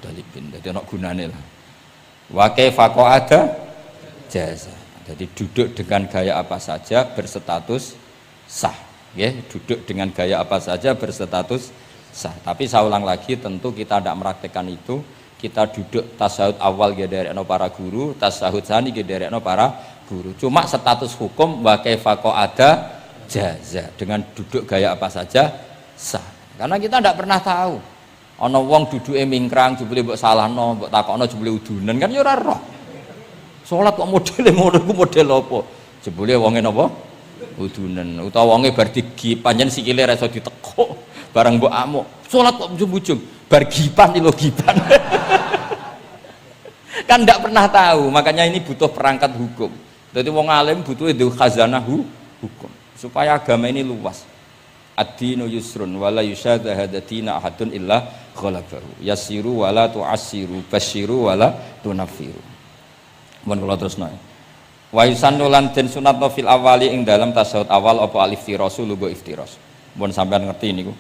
dalibin. Dadi ana gunane lah. Wa kaifa qa'ada jaza. Jadi duduk dengan gaya apa saja berstatus sah. Ya, duduk dengan gaya apa saja berstatus sah. Tapi saya ulang lagi, tentu kita tidak meraktekkan itu. Kita duduk tasahud awal dari para guru, tasahud sani dari para guru. Cuma status hukum wa kaifa qa'ada jaza, dengan duduk gaya apa saja sah. Karena kita tidak pernah tahu. Ana wong duduke mingkrang jebule mbok salahno, mbok takokno jebule udunan kan ya ora roh. Salat kok modele ngono iku model apa? Jebule wonge napa? Udunan utawa wonge bar digi panjen sikile ra iso ditekuk barang mbok amuk salat kok ujung-ujung bar gipan lho gipan. Kan ndak pernah tahu, makanya ini butuh perangkat hukum. Jadi wong alim butuh itu khazanah hukum supaya agama ini luas. Ad-dinu yusrun wala yusyadha hadatina ahadun illa ghalabahu yasiru wala tu'assiru basyiru wala tunaffiru. Mun kula terusno Wa yusannu lan den sunatno fil awali ing dalam tasawuf awal apa alif tirasu lugo iftiras. Mun sampean ngerti niku.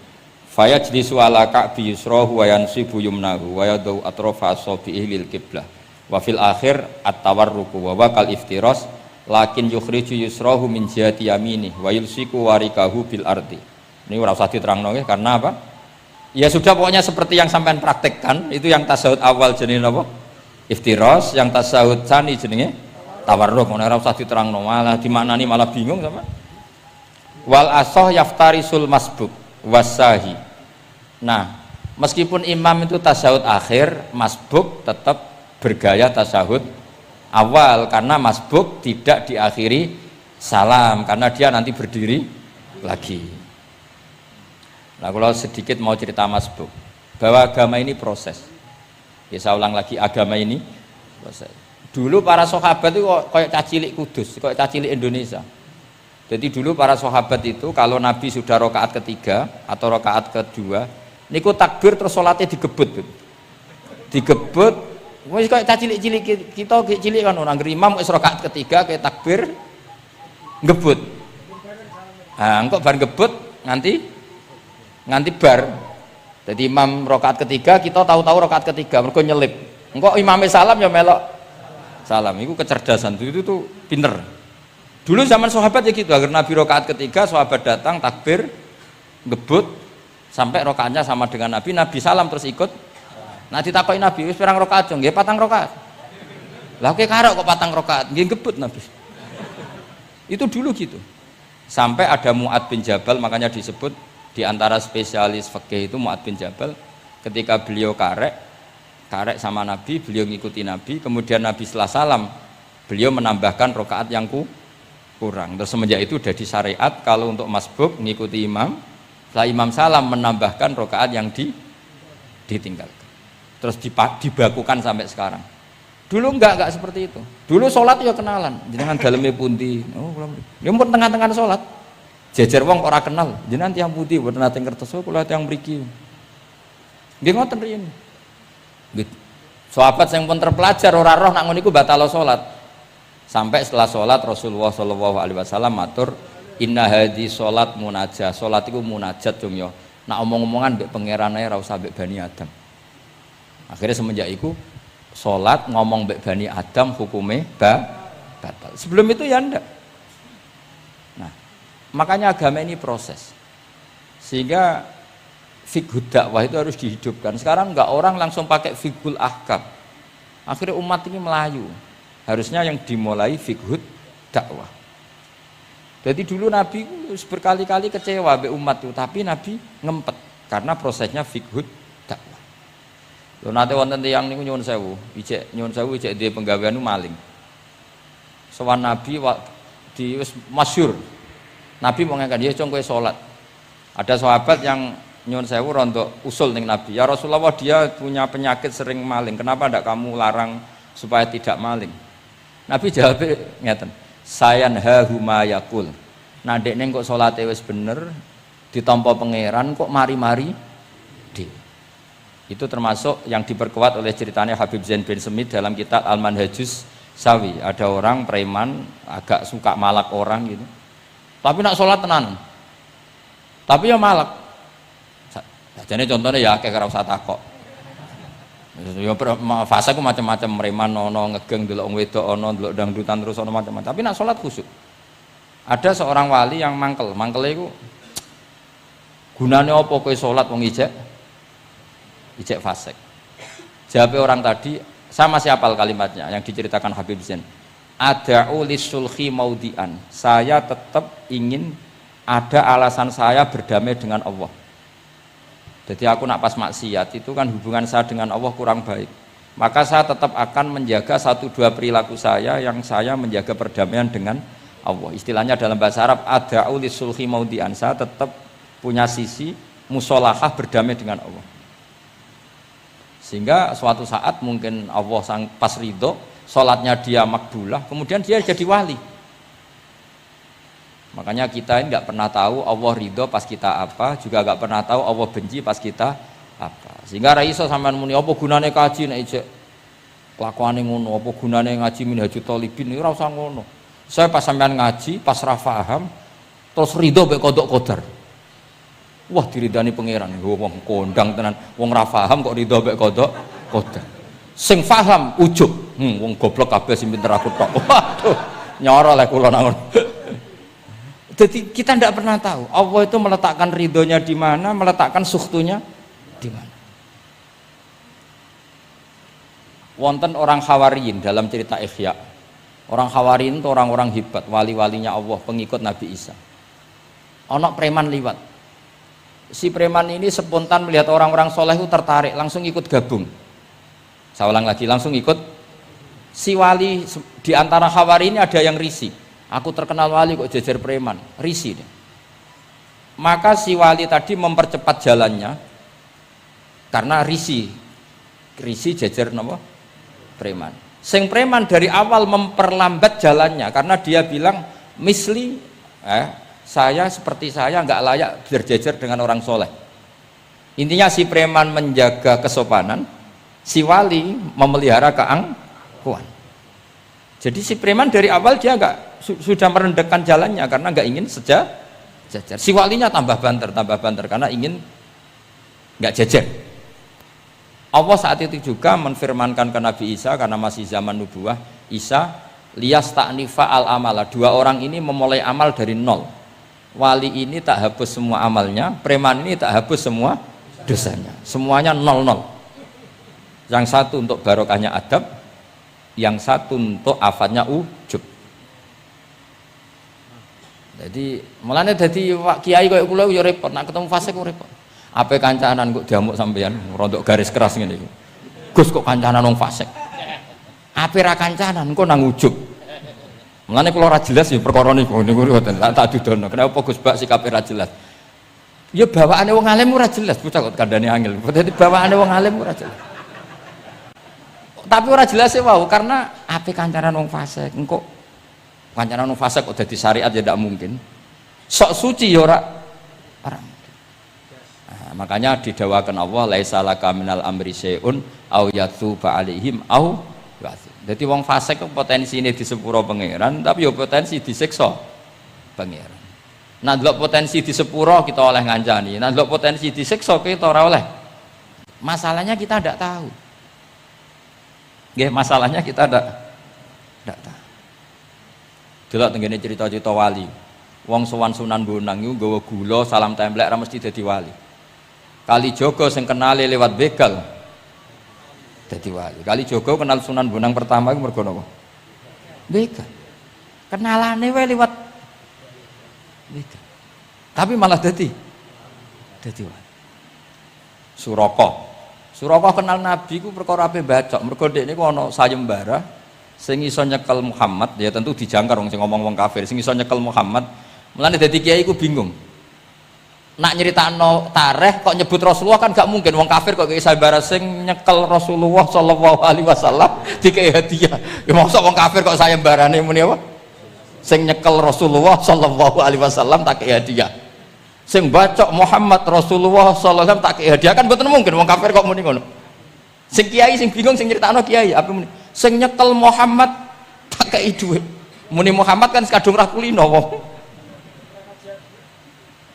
Faya jlisu ala ka'bi yusrahu wa yansibu yumnahu wa yadu atrafa asabihi lil qiblah. Wa fil akhir at-tawarruku wa kal iftiras lakin yukhriju yusrahu min jihati yamini wa yulsiku warikahu bil ardi. Ini ora usah diterangno nggih karena apa? Ya sudah pokoknya seperti yang sampean praktekkan itu yang tasawuf awal jenenge napa? Iftiras, yang tasawuf tsani jenenge tawarruk. Ora usah diterangno malah dimaknani malah bingung sama. Wal asah yaftarisul masbuk wasahi. Nah, meskipun imam itu tasahud akhir, masbuk tetap bergaya tasahud awal karena masbuk tidak diakhiri salam karena dia nanti berdiri lagi. Nah, kalau sedikit mau cerita masbuk bahwa agama ini proses. Ya, saya ulang lagi, agama ini proses. Dulu para sahabat itu kayak cacilik Kudus, kayak cacilik Indonesia. Jadi dulu para sahabat itu kalau Nabi sudah rakaat ketiga atau rakaat kedua, niku takbir terus sholatnya digebut, digebut. Wis kayak cilik-cilik kita cilik kan orang imam wis rakaat ketiga kayak takbir ngebut. Nah, engkau bar ngebut nganti bar. Jadi imam rakaat ketiga kita tahu-tahu rakaat ketiga mergo nyelip. Engkau imamnya salam ya melok salam. Itu kecerdasan itu tuh pinter. Dulu zaman sahabat ya gitu, agar Nabi rakaat ketiga sahabat datang takbir ngebut sampai rakaatnya sama dengan Nabi, Nabi salam terus ikut. Nah ditakoki Nabi, wis pirang rakaat jong? Nggih 4 rakaat. Lah oke karo kok 4 rakaat, nggih ngebut Nabi. Itu dulu gitu. Sampai ada Mu'ad bin Jabal, makanya disebut di antara spesialis fikih itu Mu'ad bin Jabal, ketika beliau karek sama Nabi, beliau ngikuti Nabi, kemudian Nabi setelah salam, beliau menambahkan rakaat yang kurang. Terus semenjak itu udah di syariat kalau untuk masbuk ngikuti imam, setelah imam salam menambahkan rakaat yang ditinggalkan. Terus dibakukan sampai sekarang. Dulu enggak seperti itu. Dulu sholat ya kenalan, jenengan dalemnya pundi. Oh, ya pun tengah-tengah sholat. Jejer wong ora kenal, jenengan tiyang pundi, mboten nate ngertos kula tiyang mriki. Nggih ngoten riyen. Nggih. Sahabat sing pun terpelajar ora roh nak ngono iku batal sholat. Sampai setelah sholat Rasulullah SAW matur inna hadi sholat munajah, sholat itu munajat dong yo. Nak omong-omongan mbek pangerane ora usah mbek Bani Adam. Akhirnya semenjak itu sholat ngomong mbek Bani Adam hukumnya batal. Sebelum itu ya ndak. Nah, makanya agama ini proses. Sehingga fiqhud dakwah itu harus dihidupkan. Sekarang enggak orang langsung pakai fiqhul ahkam. Akhirnya umat ini melayu. Harusnya yang dimulai fiqhud dakwah. Jadi dulu Nabi berkali-kali kecewa be umat itu, tapi Nabi ngempet karena prosesnya fiqhud dakwah. Lho nate wonten tiyang niku nyuwun sewu, ijek dhewe penggawean maling. Sowan Nabi di wis masyhur. Nabi mau ngangkat dia kowe salat. Ada sahabat yang nyuwun sewu rontok usul ning Nabi. Ya Rasulullah dia punya penyakit sering maling. Kenapa ndak kamu larang supaya tidak maling? Nabi jawab ngeten, sayanhahu ma yaqul. Nah dekne kok salate wis bener ditampa pangeran kok mari-mari di. Itu termasuk yang diperkuat oleh ceritanya Habib Zain bin Semit dalam kitab Al-Manhajus Sawi. Ada orang preman agak suka malak orang gitu. Tapi nak salat tenan. Tapi ya malak. Jane contohnya ya kayak ora usah takok. Ya fase ku macam-macam preman ono ngegeng delok wong wedok ono delok dangdutan terus ono macam-macam. Tapi nak salat khusyuk. Ada seorang wali yang mangkele iku gunane apa kowe salat wong ijek fasik. Jawab orang tadi, saya masih hafal kalimatnya yang diceritakan Habib Zain. Ada'u lisulhi maudian. Saya tetap ingin ada alasan saya berdamai dengan Allah. Jadi aku nak pas maksiat itu kan hubungan saya dengan Allah kurang baik. Maka saya tetap akan menjaga 1-2 perilaku saya yang saya menjaga perdamaian dengan Allah. Istilahnya dalam bahasa Arab ada'u lisulhi maudian. Saya tetap punya sisi musolahah berdamai dengan Allah. Sehingga suatu saat mungkin Allah sang pas ridho, sholatnya dia makbulah, kemudian dia jadi wali. Makanya kita ini nggak pernah tahu Allah ridho pas kita apa, juga nggak pernah tahu Allah benci pas kita apa. Sehingga raiso sampean muni apa gunane kaji nek ijek kelakuane ngono, apa gunane ngaji Minhajul Thalibin iki ora usah ngono. Saya pas sampean ngaji, pas ra paham, terus ridho mek kodok qadar. Wah diridani pangeran, wong kondang tenan, wong ra paham kok ridho mek kodok qadar. Sing paham ujug, wong goblok kabeh sing pinter aku tok. Waduh, nyoro lek kula nang. Jadi kita tidak pernah tahu Allah itu meletakkan ridhonya di mana, meletakkan sukhtunya di mana. Wonten orang Hawariyin dalam cerita Ihya. Orang Hawariyin itu orang-orang hebat, wali-walinya Allah, pengikut Nabi Isa. Ono preman liwat. Si preman ini spontan melihat orang-orang soleh itu tertarik, langsung ikut gabung. Saya ulang lagi, langsung ikut. Si wali di antara Hawariyin ini ada yang risih. Aku terkenal wali kok jejer preman, risih deh. Maka si wali tadi mempercepat jalannya karena risih jejer napa? Preman. Sing preman dari awal memperlambat jalannya karena dia bilang misli saya seperti saya nggak layak berjejer dengan orang soleh. Intinya si preman menjaga kesopanan, si wali memelihara keangkuhan. Jadi si preman dari awal dia nggak sudah merendahkan jalannya karena nggak ingin sejajar. Si walinya tambah banter karena ingin nggak jejer. Allah saat itu juga menfirmankan ke Nabi Isa karena masih zaman nubuah, Isa liyas ta'nifa al amala, dua orang ini memulai amal dari nol. Wali ini tak hapus semua amalnya, preman ini tak hapus semua dosanya, semuanya nol. Yang satu untuk barokahnya adab, yang satu untuk afatnya ujub. Jadi mulane dadi kiai koyo kula yo repot, nak ketemu fasik kok repot. Ape kancanan kok diamuk sampean rontok garis keras ngene iki. Gus kok kancanan wong fasik. Ape ra kancanan kok nang ujub. Mulane kula ora jelas ya perkara niku ngoten tak dudono. Kenapa Gus Bak sikape ra jelas? Ya bawaane wong alim ora jelas, bocah kok kandhane angel. Dadi bawaane wong alim ora jelas. Tapi ora jelas e wau karena ape kancanan wong fasik. Engko kancanan wong fasik kok dadi syariat ya ndak mungkin. Sok suci ya ora makanya didawakan Allah laisa laka minal amri syai'un au yatuba alaihim au ya'dzib. Dadi wong fasik potensine disepuro pangeran tapi ya potensi disiksa pangeran. Nah ndelok potensi disepuro kita oleh ngancani, nah ndelok potensi disiksa kita ora oleh. Masalahnya kita ndak tahu. Nggih, masalahnya kita ndak tahu. Delok tengene cerita-cerita wali. Wong sowan Sunan Bonang iku nggawa gula salam templek ra mesti dadi wali. Kalijogo sing kenali lewat begal dadi wali. Kalijogo kenal Sunan Bonang pertama iku mergo napa? Begal. Kenalane wae lewat begal. Tapi malah dadi wali. Suraka kenal Nabi ku perkara ape bacok. Mergo dekne ku ana sayembara sing iso nyekel Muhammad, ya tentu dijangkar wong sing ngomong wong kafir, sing iso nyekel Muhammad. Mulane dadi kiai ku bingung. Nak nyeritakno tareh kok nyebut Rasulullah kan gak mungkin wong kafir kok kisah bara sing nyekel Rasulullah sallallahu alaihi wasallam dikei hadiah. Ya mosok wong kafir kok sayembarane muni apa? Sing nyekel Rasulullah sallallahu alaihi wasallam tak kei hadiah. Sing bacok Muhammad Rasulullah sallallahu alaihi wasallam tak kei hadiah kan mboten mungkin wong kafir kok muni ngono. Sing kiai sing bingung sing nyeritakno kiai apa muni? Sing nyekel Muhammad tak kei dhuwit. Muni Muhammad kan kadung ra kulino wong.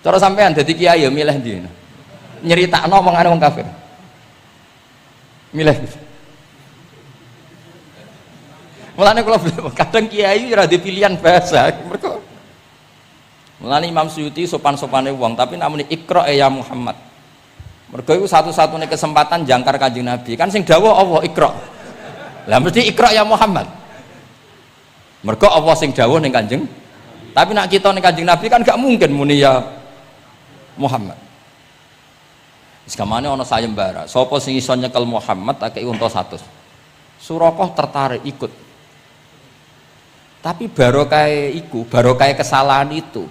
Cara sampean dadi kiai ya milih ndi? Nyeritakno omongane wong kafir. Milih. Mulane kula kadang kiai ora di pilihan bahasa. Mergo mulane Imam Suyuti sopan-sopane wong tapi namune Iqra ya Muhammad. Mergo iku satu-satunya kesempatan jangkar Kanjeng Nabi. Kan sing dawuh Allah Iqra. Lah mesti Iqra ya Muhammad. Mergo Allah sing dawuh ning Kanjeng. Tapi nak kita ning Kanjeng Nabi kan gak mungkin muni ya Muhammad. Sekamane ana sayembara. Sapa sing iso nyekel Muhammad tak kei unta 100. Suraqah tertarik ikut. Tapi barokah iku, barokah kesalahan itu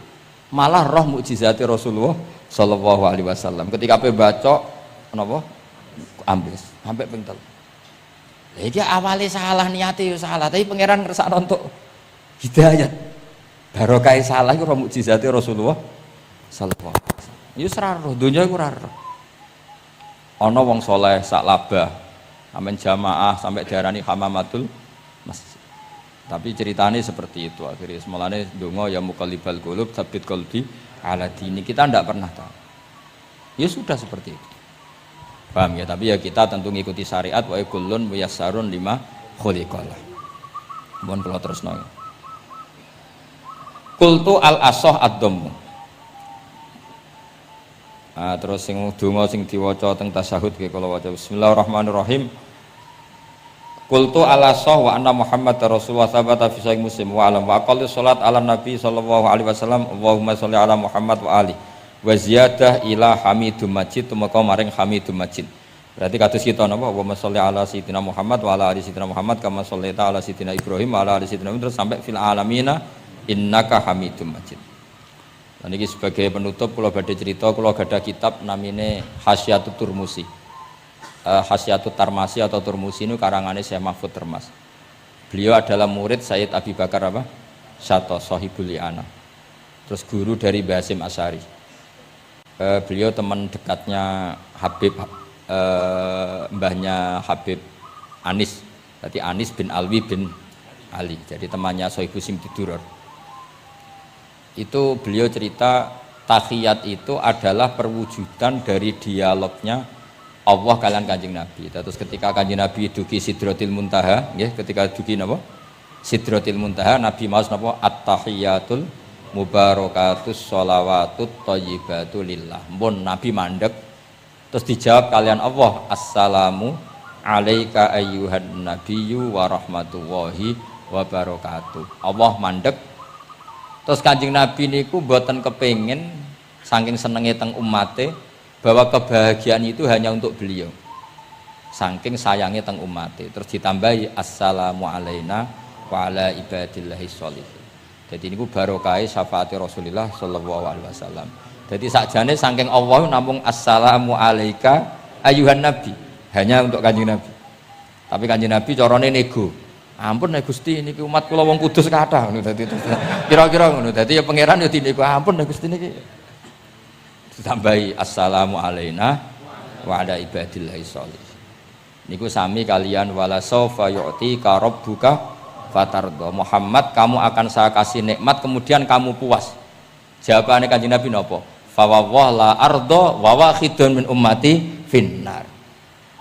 malah roh mukjizati Rasulullah sallallahu alaihi wasallam. Ketika ape baca napa ambles sampai ping 3. Lah iki awale salah niate ya salah, tapi pangeran ngersakno untuk hidayat. Barokah salah iku roh mukjizati Rasulullah sallallahu alaihi wasallam. Ya ora roh, donya iku ora roh. Ana wong saleh sak labah, sampeyan jamaah sampai diarani hamamatul masjid. Tapi ceritanya seperti itu akhirnya semalane donga ya muqallibal qulub tsabbit qalbi ala dini. Kita tidak pernah tahu. Ya sudah seperti itu. Paham ya? Tapi ya kita tentu ngikuti syariat wa kullun muyassarun lima khuliqalah. Mohon kula terusno. Qultu al asah ad-dhammu. Terus sing donga sing diwaca teng tasyahud nggih kula waca bismillahirrahmanirrahim. Qultu ala sah wa anna Muhammad Rasulullah sabata fi sahih Muslim wa alam wa aqallu salat ala Nabi sallallahu alaihi wasallam Allahumma sholli ala Muhammad wa ali wa ziyadah ila Hamidum Majid tumeka maring Hamidum Majid. Berarti kados kita napa Allahumma sholli ala sayyidina Muhammad wa ala ali sayyidina Muhammad kama shollaita ala sayyidina Ibrahim wa ala ali sayyidina terus sampai fil alamina innaka Hamidum Majid. Lan iki sebagai penutup kula badhe cerita kula gadah kitab namine Hasyatut Turmusi. Hasyatut Tarmasi atau Turmusi ini karangannya Syekh Mahfud Termas. Beliau adalah murid Sayyid Abi Bakar apa? Syato Sohibul Li'ana. Terus guru dari Basim Asyari. Beliau teman dekatnya Habib, mbahnya Habib Anis. Berarti Anis bin Alwi bin Ali. Jadi temannya Sohibu Simtiduror. Itu beliau cerita tahiyat itu adalah perwujudan dari dialognya Allah kalian Kanjeng Nabi. Terus ketika Kanjeng Nabi dugi Sidratil Muntaha, nggih, ketika dugi napa? Sidratil Muntaha, Nabi maos napa? At-tahiyatul mubarakatus sholawatut thayyibatu lillah. Mun Nabi mandek terus dijawab kalian Allah, Assalamu alayka ayyuhan nabiyyu wa rahmatullahi wa barakatuh. Allah mandek. Terus Kanjeng Nabi niku mboten kepengin saking senenge teng umate bahwa kebahagiaan itu hanya untuk beliau saking sayangnya teng umatnya. Terus ditambahi assalamu alaina wa ala ibadillahi sholihin. Jadi ini barokah syafaati Rasulullah sallallahu alaihi wasallam. Jadi sakjane saking Allah namung assalamu alaika ayuhan nabi hanya untuk Kanjeng Nabi. Tapi Kanjeng Nabi carane nego. Ampun nek Gusti niki umat kula wong kudus kathah ngono dadi kira-kira ngono. Dadi ya pangeran ya dinego ampun nek Gusti niki ditambahi assalamu alaina wa ala ibadillahi sholihin. Niku sami kalian wala sawfa yu'tika rabbuka fatardo. Muhammad kamu akan saya kasih nikmat kemudian kamu puas. Jawabannya Kanjeng Nabi napa? Fa wallah la ardo wa wahidun min ummati finnar.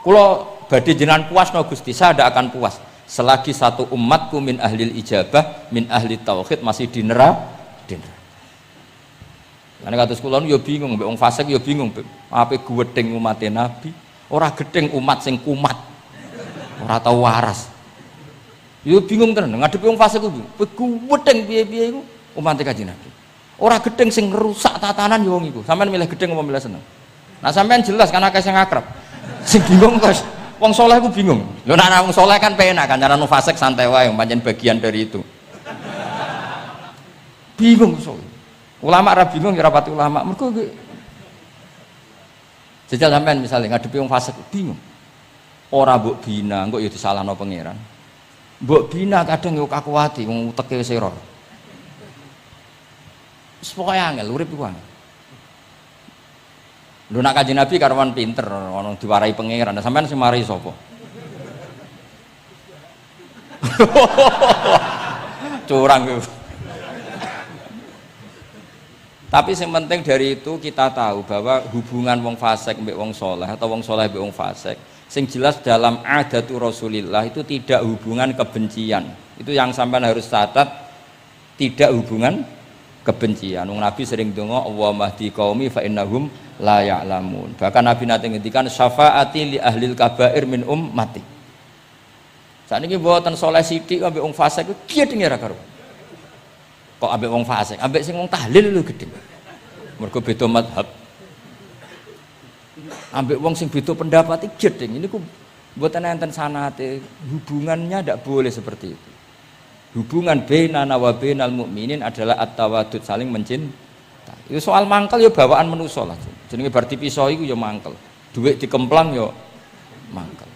Kula badhe jenengan puas no Gusti, saya tidak akan puas selagi satu umatku min ahlil ijabah min ahli tauhid masih di neraka. Lan kados kula yo bingung mbek wong fasik yo bingung ape gedeng umate Nabi, ora gedeng umat sing kumat. Ora tau waras. Yo bingung tenan ngadepi wong fasik ku. Gedeng piye-piye iku umate Kanjeng Nabi. Ora gedeng sing ngerusak tatanan yo wong iku. Sampeyan milih gedeng apa milih seneng? Nah sampeyan jelas kan akeh sing akrab. Sing bingung kok wong saleh ku bingung. Lho nek wong saleh kan penak kan cara wong fasik santai wae pancen bagian dari itu. Bingung so. Ulama ra bingung ya rapati ulama. Mergo jajal sampean misalnya ngadepi wong fasik bingung. Ora mbok bina engko ya disalahno pangeran. Mbok bina kadang yo kakuwati wong uteke wis ora. Wis pokoke angel urip iku angel. Lho nak Kanjeng Nabi karwan pinter ono diwarai pangeran. Sampean sing mari sapa? Curang itu. Tapi yang penting dari itu kita tahu bahwa hubungan wong fasik mbek wong soleh atau wong soleh mbek wong fasik, sing jelas dalam adatu Rasulillah itu tidak hubungan kebencian. Itu yang sampean harus catat, tidak hubungan kebencian. Wong Nabi sering donga Allahumma hdi qaumi fa innahum la ya'lamun. Bahkan Nabi nate ngendikan syafaati li ahlil kabair min ummati. Sakniki mboten soleh sithik ambek wong fasik ku gedenge ra karo. Kok ambek wong fasik, ambek sing wong tahlil lho gedhe. Mergo beda mazhab. Ambek wong sing beda pendapat iki gedhe. Ini ku mboten enten sanate, hubungannya ndak boleh seperti itu. Hubungan bainana wa bainal mukminin adalah at-tawaddud, saling mencintai. Itu soal mangkel ya bawaan manusa lah. Jenenge bar dipisah iku ya mangkel. Dhuwit dikemplang ya mangkel.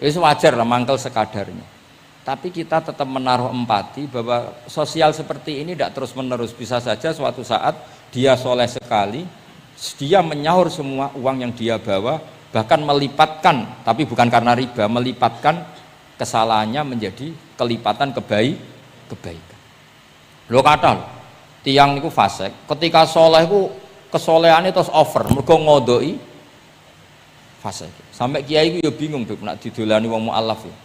Wis wajar lah mangkel sekadarnya. Tapi kita tetap menaruh empati bahwa sosial seperti ini tidak terus menerus. Bisa saja suatu saat dia soleh sekali, dia menyaur semua uang yang dia bawa, bahkan melipatkan, tapi bukan karena riba, melipatkan kesalahannya menjadi kelipatan kebaikan. Lho kata lho, tiang niku fasik, ketika soleh iku kesolehane terus over, mergo ngodoi fasik. Sampai kiai iku ya bingung Beb nak didolani wong mualaf ya.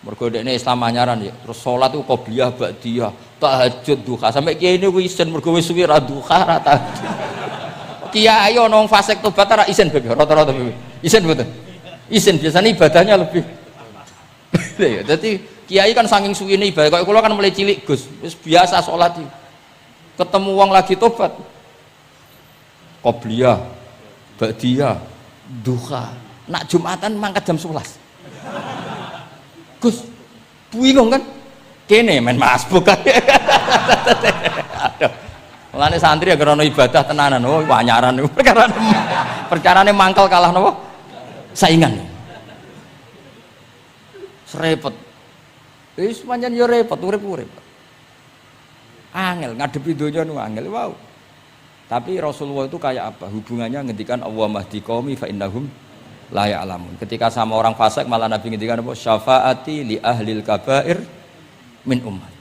Mergo dekne Islam anyaran ya, terus salat iku qobliyah ba'diyah, tahajud duha. Sampai kiai niku isin mergo wis suwi ra duha ra tahajud. Kiai ana wong fasik tobat ra isin Beb, rata-rata Beb. Isin mboten? Isin biasanya ibadahnya lebih. Ya, jadi kiai kan saking suwine ibadah, kok kula kan mulai cilik Gus, wis biasa salat iki. Ketemu wong lagi tobat qobliyah ba'diyah duha, nak Jumatan mangkat jam 11 Gus bingung kan kene main masbuk kan. Aduh mulane santri ya karena ibadah tenanan oh panyaran perkarane mangkel kalah napa saingan repot wis pancen yo repot urip-urip angel ngadepi donya nu angel wow. Tapi Rasulullah itu kayak apa hubungannya ngendikan Allah mahdi qaumi fa innahum la ya'lamun. Ketika sama orang fasik malah Nabi ngendikan apa syafaati li ahlil kabair min ummat.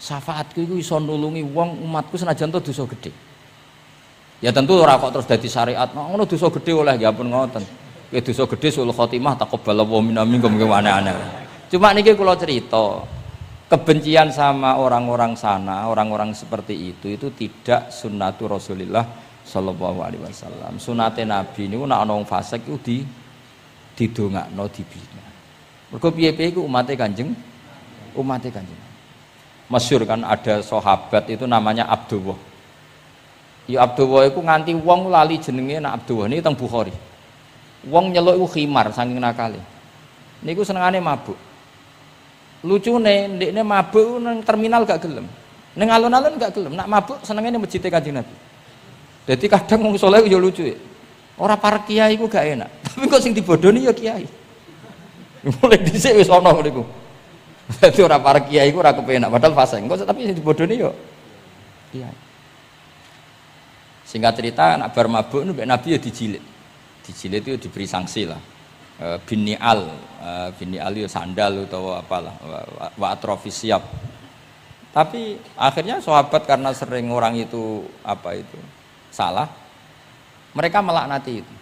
Syafaatku iku iso nulungi wong umatku senajan to dosa gedhe. Ya tentu ora kok terus dadi syariat ngono dosa gedhe oleh ya pun ngoten. Ya dosa gedhe sul khotimah taqabbalallahu minna minkum aneh-aneh. Cuma niki kula cerita kebencian sama orang-orang sana, orang-orang seperti itu tidak sunnatul Rasulullah sallallahu alaihi wasallam. Sunate Nabi niku nek ana wong fasik iku didongakno dibina. Mergo piye-piye iku umate Kanjeng. Masyhur kan ada sahabat itu namanya Abdullah. Ya Abdullah iku nganti wong lali jenenge nek Abdullah niki teng Bukhari. Wong nyeluk iku khimar saking nakale. Niku senengane mabuk. Lucune ndekne mabuk nang terminal gak gelem. Ning alun-alun gak gelem, nak mabuk senenge ning masjid Kanjeng Nabi. Jadi kadang wong saleh yo lucu ya. Ora para kiai ku gak enak, tapi kok sing dibodoni ya kiai. Mulai dhisik wis ana niku. Dadi ora para kiai ku ora kepenak padahal fase. Engko tapi sing dibodoni yo kiai. Singkat cerita nak bar mabuk mbek Nabi ya dijilid. Dijilid itu diberi sanksi lah. Binial itu sandal atau apalah wa atrofis siap. Tapi akhirnya sahabat karena sering orang itu salah, mereka melaknati itu.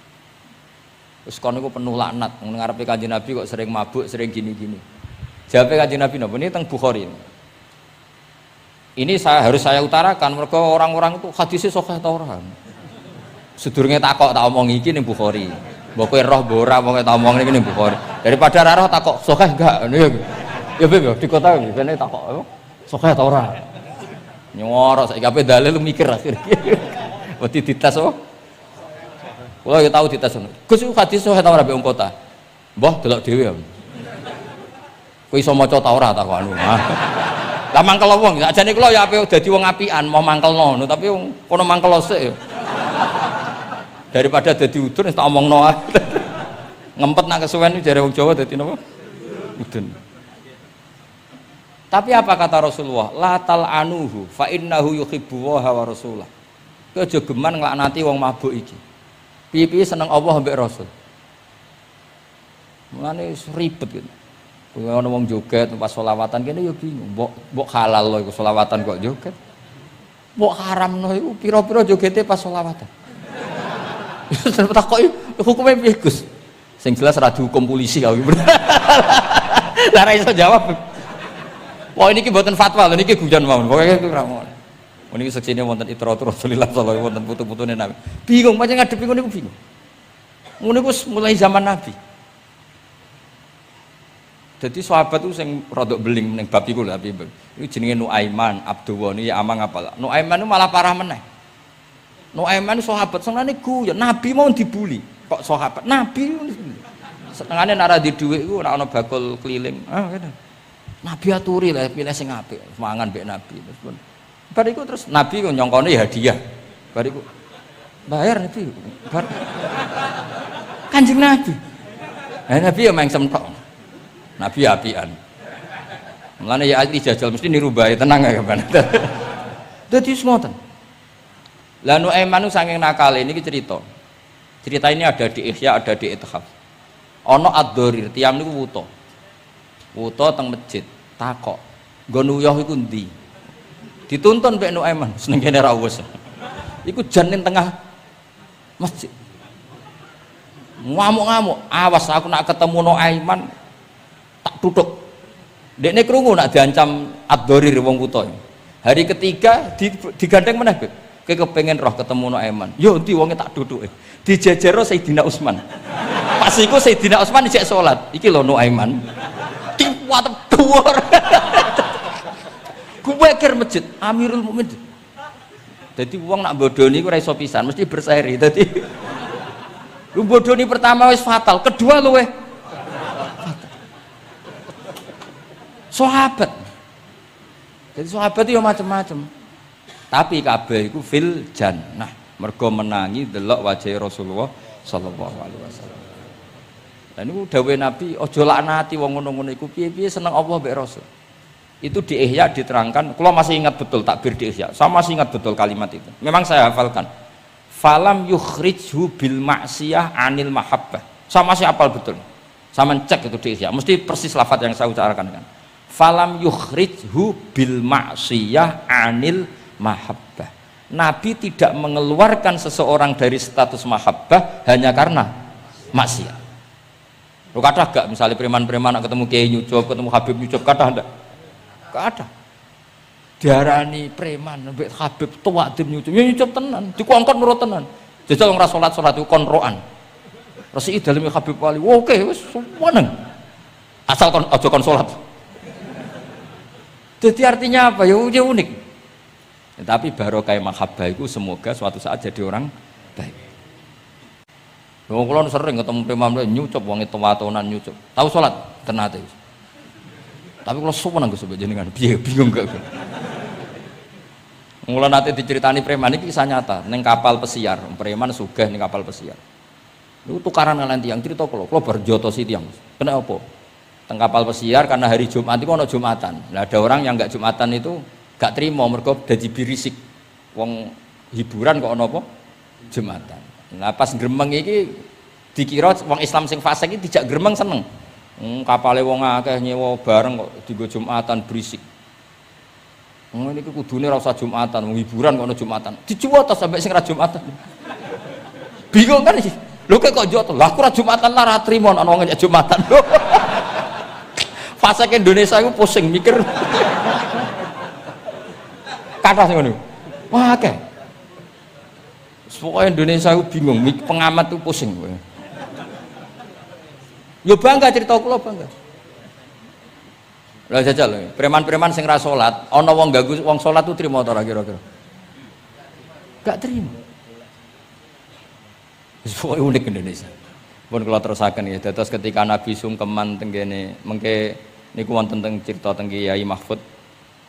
Terus kon niku penuh laknat, ngarepe Kanjeng Nabi kok sering mabuk, sering gini-gini. Jawabe Kanjeng Nabi napa ini teng Bukhari. Ini harus saya utarakan mereka orang-orang itu hadisnya sahih ta ora. Sedurunge takok tak omong iki ning Bukhari. Mbok kowe roh mbok ora pokoke tak omong iki ning Bukhari. Daripada ra roh takok sahih enggak. Ya Beb di kota iki kene takok apa? Sahih ta ora. Nyoro saiki ape dalil mikir akhir. Wedi dites apa? Kula ya tau dites ngono. Gus hadis sahih ta ora mbek wong kota? Mbah delok dhewe. Kowe iso maca ta ora tak anu. Lah mangkel wong, ajane kula ya ape dadi wong apian mau mangkelno ngono, tapi wong kono mangkel sik. Daripada dadi udun wis tak omongno ae. Ngempet nak kesuwen jare wong Jawa dadi napa? Udun. Tapi apa kata Rasulullah? La tal'anuhu fa innahu yuhibbu wa rasulah. Kowe aja geman nglaknati wong mabuk iki. Piye-piye seneng Allah mbek Rasul. Mulane ribet gitu. Kowe ana wong joget pas selawatan kene ya bingung. Mbok halal lho iku selawatan kok joget. Mbok haramno iku pira-pira jogete pas selawatan. Terus takoki hukume piye Gus? Sing jelas ora dihukum polisi kau. Lah ra iso jawab. Wah niki mboten fatwa lho niki guyon mawon. Pokoke iku ora ngono. Niki seksine wonten itratur Rasulullah sallallahu alaihi wasallam wonten putu-putune Nabi. Bingung pancen ngadepi ngono niku bingung. Ngono iku mulai zaman Nabi. Jadi sahabat itu sing rodok beling ning bab iku lho Habib. Iku jenenge Nuaiman, Abdullah niki amang apa. Nuaiman itu malah parah meneh. Nuaiman sahabat senengane guyon, Nabi mau dibuli. Kok sahabat Nabi senengane nek ora di dhuwit iku ora ana bakul keliling. Ngene. Nabi aturi lah pilih sing apik, mangan mbek Nabi terus pun. Bar iku terus Nabi kok nyongkone hadiah. Bar iku bayar Nabi. Bar Kanjeng Nabi. Nabi ya mengsem tok. Nabi apian. Mulane ya ati jajal mesti niru bae tenang ya kan. Dadi semoten. Lah Nuaiman saking nakale niki cerita. Cerita ini ada di Ihya, ada di Ithaf. Ana ad-dharir, tiyang niku wuta. Wuta teng masjid, takok. nggon uyah iku ndi dituntun Mbak Nuaiman seneng kene ra wis iku jan ning tengah masjid ngamuk-ngamuk awas aku nak ketemu Nuaiman tak tutuk dekne krungu nak diancam ad-dharir wong buta hari ketiga digandeng meneh kowe kepengin roh ketemu Nuaiman yo endi wonge tak tutuke dijejero Sayyidina Utsman pas iku Sayyidina Utsman isih salat iki lho Nuaiman diwat dhuwur kuwekir masjid Amirul Mukminin jadi wong nak bodoni ku ora iso pisan mesti berseri dadi lu bodoni pertama wis fatal kedua luweh sahabat jadi sahabat itu macam-macam tapi kabeh iku fil jannah mergo menangi delok wajah Rasulullah sallallahu alaihi wasallam dan itu dawuh Nabi aja laknati wong ngono-ngono iku piye-piye seneng Allah mbek Rasul itu di Ihya diterangkan kalau masih ingat betul takbir di Ihya saya masih ingat betul kalimat itu memang saya hafalkan falam yukhrijhu bil ma'siyah anil mahabbah saya masih hafal betul saya cek itu di Ihya mesti persis lafaz yang saya ucapkan kan falam yukhrijhu bil ma'siyah anil mahabbah Nabi tidak mengeluarkan seseorang dari status mahabbah hanya karena maksiat lu kata gak misalnya preman-preman ketemu Kiai nyucup ketemu Habib nyucup kata enggak gak ada diarani preman mbek Habib tua dim nyucup ya nyucup tenan dikongkon nurut tenan jajal ora salat itu konroan resi daleme Habib wali oke wis seneng asal kon aja kon salat jadi artinya apa ya unik ya, tapi barokah mahabbah itu semoga suatu saat jadi orang baik wong kula sering ketemu preman nyucup wong tua-tuanan nyucup tahu salat tenate tapi kalau sopan aku sebut jenengan bingung gak mulai nanti diceritani preman ini kisah nyata neng kapal pesiar preman sugih neng kapal pesiar itu tukaran kalian tiang cerita kalau berjoto si tiang kena apa teng kapal pesiar karena hari Jumat itu ada Jumatan nah ada orang yang gak Jumatan itu gak terima mereka jadi birisik wong hiburan kok ada apa Jumatan nah pas gremeng ini dikira wong Islam sing fasik ini tidak gremeng seneng kapale wong akeh nyewa bareng kok dienggo Jumatan berisik. Ngene iki kudune ora usah Jumatan, wong hiburan kok ana Jumatan. Dijuwot to sampai sing ra Jumatan. Bingung kan iki. Lho kok joto? Lah aku ra Jumatan lah ra trimo ana wong nyek Jumatan. Fase ke Indonesia iku pusing mikir. Kathah sing ngono. Wah akeh. Pokoke Indonesia iku bingung, pengamat tuh pusing. Yo bangga cerita kula bangga. Lah jajal preman-preman sing ra salat, ana wong ganggu wong salat tu trimo ta ora kira-kira? Gak trimo. Wis pokoke unik Indonesia. Pun kula terusaken ya, dados ketika Nabi sungkeman teng kene mengke niku wonten teng cerita teng Kiai Mahfud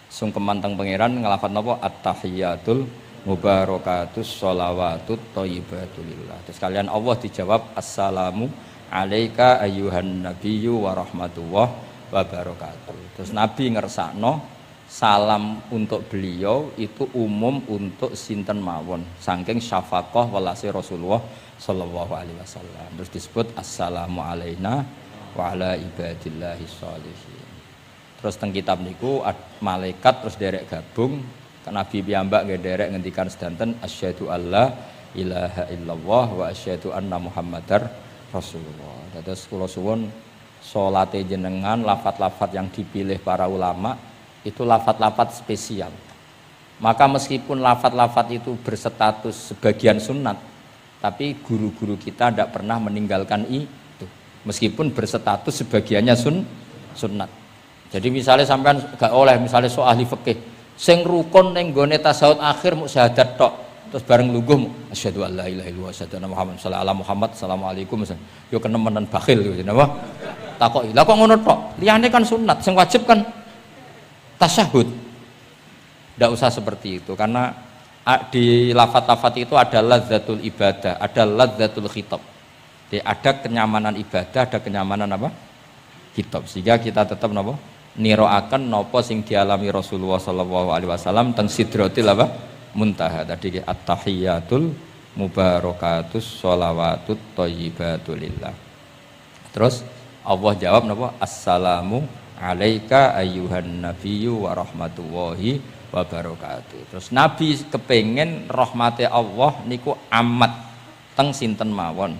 sungkeman teng pangeran nglafat napa at-tahiyatul mubarakatus sholawatut thayyibatulillah. Terus kalian Allah dijawab assalamu alaika ayyuhan nabiyyu wa rahmatullah wa barakatuh. Terus Nabi ngersakno salam untuk beliau itu umum untuk sinten mawon saking syafaqah welase Rasulullah sallallahu alaihi wasallam. Terus disebut assalamu alaina wa ala ibadillahi sholihin. Terus teng kitab niku malaikat terus derek gabung Nabi piyambak nggih derek ngendikan sedanten asyhadu alla ilaha illallah wa asyhadu anna muhammadar Rasulullah. Terus kula suwun salate jenengan lafat-lafat yang dipilih para ulama itu lafat-lafat spesial. Maka meskipun lafat-lafat itu berstatus sebagian sunat, tapi guru-guru kita tidak pernah meninggalkan itu. Meskipun berstatus sebagiannya sunnat. Jadi misalnya sampean gak oleh misalnya soal ahli fikih, sing rukun ning gone tasawuf akhir muk syahadat tok. Terus bareng lungguh asyhadu alla ilaha illallah wa asyhadu anna Muhammad sallallahu alaihi Muhammad assalamualaikum yo kenemenan bakhil yo napa takoki lha kok ngono tok liyane kan sunat sing wajib kan tasyahud ndak usah seperti itu karena di lafaz-lafaz itu ada lazzatul ibadah ada lazzatul khitab jadi ada kenyamanan ibadah ada kenyamanan apa khitab sehingga kita tetap napa niroaken napa sing dialami Rasulullah sallallahu alaihi wasallam teng sidratil apa muntaha tadi at-tahiyatul mubarakatus sholawatut thayyibatulillah. Terus Allah jawab napa assalamu alaika ayyuhan nabiyyu wa rahmatullahi wa barakatuh. Terus Nabi kepengen rahmate Allah niku amat teng sinten mawon.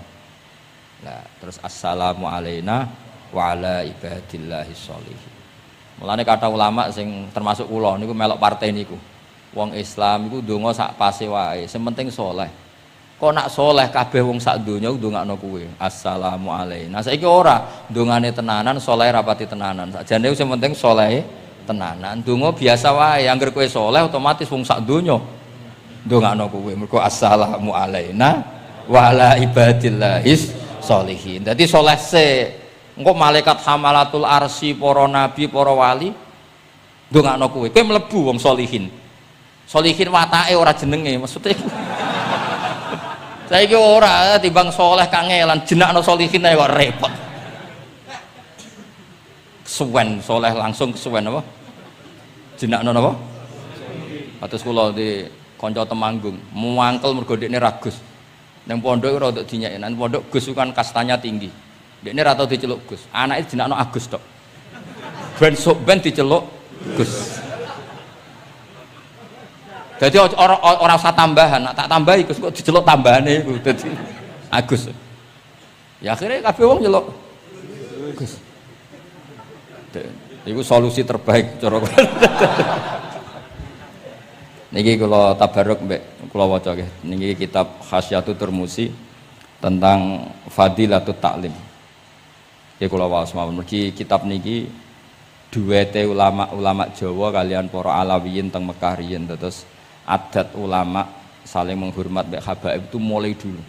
Nah, terus assalamu alaina wa ala ibadillahis sholihin. Mulane kata ulama sing termasuk kula niku melok partai niku. Wong Islam iku ndonga sak pase wae, sing penting saleh. Kok nak saleh kabeh wong sak donya ndongakno kuwe. Assalamu alaina. Saiki ora ndongane tenanan, saleh rapati tenanan. Sakjane sing penting saleh tenanan. Ndonga biasa wae, angger kowe saleh otomatis wong sak donya ndongakno kuwe. Mergo assalamu alaina wa ala ibadillahis sholihin. Dadi saleh se engko malaikat hamalatul arsy, para nabi, para wali ndongakno kowe. Kowe mlebu wong sholihin. Sholihin watake ora jenenge, maksudnya saiki ora timbang saleh kangelan jenakno sholihin ae kok repot. Kesuwen saleh langsung kesuwen apa? Jenakno napa? Atus kula di kanca Temanggung, muangkel mergo dekne ragus. Ning pondok ora untuk dinyeki, nang pondok Gus kan kastanya tinggi. Dekne ra tau diceluk Gus. Anake jenakno Agus tok. Ben sok ben diceluk Gus. Jadi orang usah tambahan, tak tambahi Gus kok diceluk tambahane iku dadi Agus. Ya akhirnya kabeh wong nyeluk Gus. Iku solusi terbaik cara niki kula tabarruk mbek kula waca nggih. Niki kitab Khasyatul Turmusi tentang Fadilatut Ta'lim. Nggih kula waos mawon. Mergi kitab niki duwete ulama-ulama Jawa kalian para Alawiyin teng Mekah riyen terus adat ulama saling menghormat mbek habaib itu mulai dulu.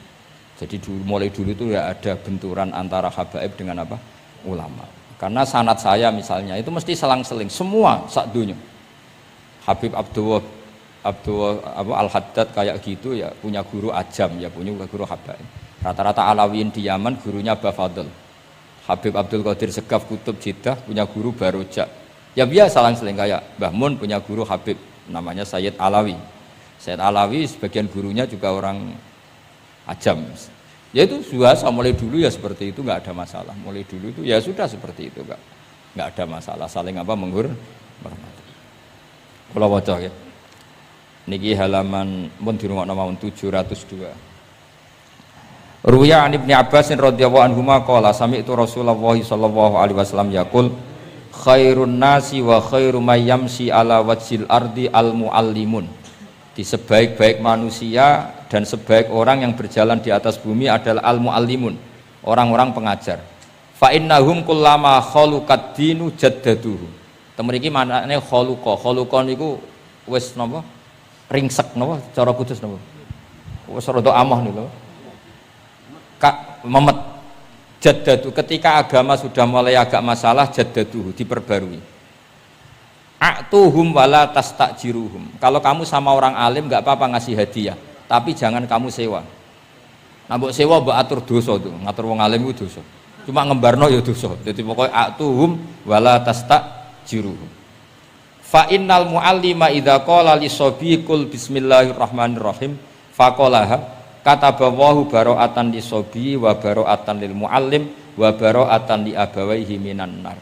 Jadi mulai dulu itu ya ada benturan antara habaib dengan apa? Ulama. Karena sanad saya misalnya itu mesti selang-seling semua sak dunya. Habib Abdullah Al-Haddad kayak gitu ya punya guru ajam ya punya guru habaib. Rata-rata Alawiyin di Yaman gurunya Bafadl. Habib Abdul Qadir Segaf Kutub Jeddah punya guru Barojak. Ya biasa selang-seling kayak Mbah Mun punya guru Habib namanya Sayyid Alawi. Sayyid Alawi sebagian gurunya juga orang ajam. Ya itu biasa mulai dulu ya seperti itu, nggak ada masalah. Mulai dulu itu ya sudah seperti itu, nggak ada masalah saling apa menghormati. Kalau waca ya. Niki halaman mun dirungokno mawon 702. Ruya an Ibnu Abbas radhiyallahu anhu qala sami'tu Rasulullah sallallahu alaihi wasallam yaqul khairun nasi wa khairu may yamshi ala wajhil ardi al muallimun. Di sebaik-baik manusia dan sebaik orang yang berjalan di atas bumi adalah al muallimun, orang-orang pengajar. Fa innahum kullama khaluqad dinu jaddaduhu. Temen iki manane khaluqa niku wis napa ringsek napa cara kudus napa wis rada amah niku memet jaddadu ketika agama sudah mulai agak masalah jaddadu diperbarui. A'tuhum wala tastajiruhum. Kalau kamu sama orang alim enggak apa-apa ngasih hadiah, tapi jangan kamu sewa. Nah mbok sewa mbok atur dosa tuh, ngatur wong alim itu dosa. Cuma ngembarno ya dosa. Jadi pokoknya a'tuhum wala tastajiruhum. Fa innal muallima idza qala li sabiqul bismillahirrahmanirrahim faqalaha katabawahu bara'atan li sabi wa bara'atan lil muallim wa bara'atan li abawaihi minan nar.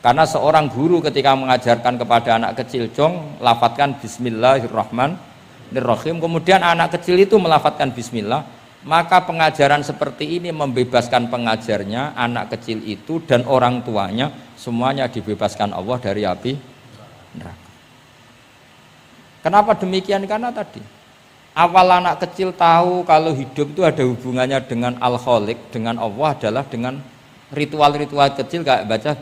Karena seorang guru ketika mengajarkan kepada anak kecil jong lafadzkan bismillahirrahmanirrahim, kemudian anak kecil itu melafadzkan bismillah, maka pengajaran seperti ini membebaskan pengajarnya, anak kecil itu dan orang tuanya semuanya dibebaskan Allah dari api neraka. Kenapa demikian? Karena tadi awal anak kecil tahu kalau hidup itu ada hubungannya dengan Al-Khaliq, dengan Allah adalah dengan ritual-ritual kecil kayak baca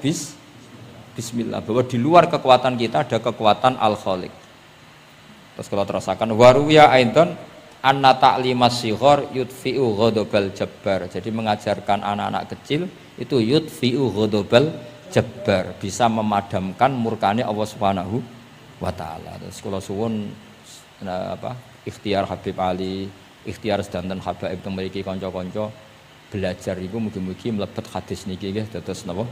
bismillah, bahwa di luar kekuatan kita ada kekuatan Al-Khaliq. Terus kalau terasakan waruya aidan anna ta'limas shighar yudfi'u ghadabal jabbar. Jadi mengajarkan anak-anak kecil itu yudfi'u ghadabal jabbar, bisa memadamkan murkane Allah Subhanahu wa taala. Terus kalau suwun ikhtiar Habib Ali, ikhtiar sedanten habaib teng mriki kanca-kanca belajar iku mugi-mugi mlebet hadis niki nggih dados napa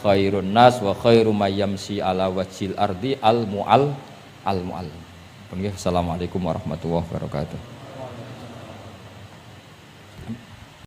khairun nas wa khairu may yamshi ala wajhil ardi al muallim. Assalamualaikum warahmatullahi wabarakatuh.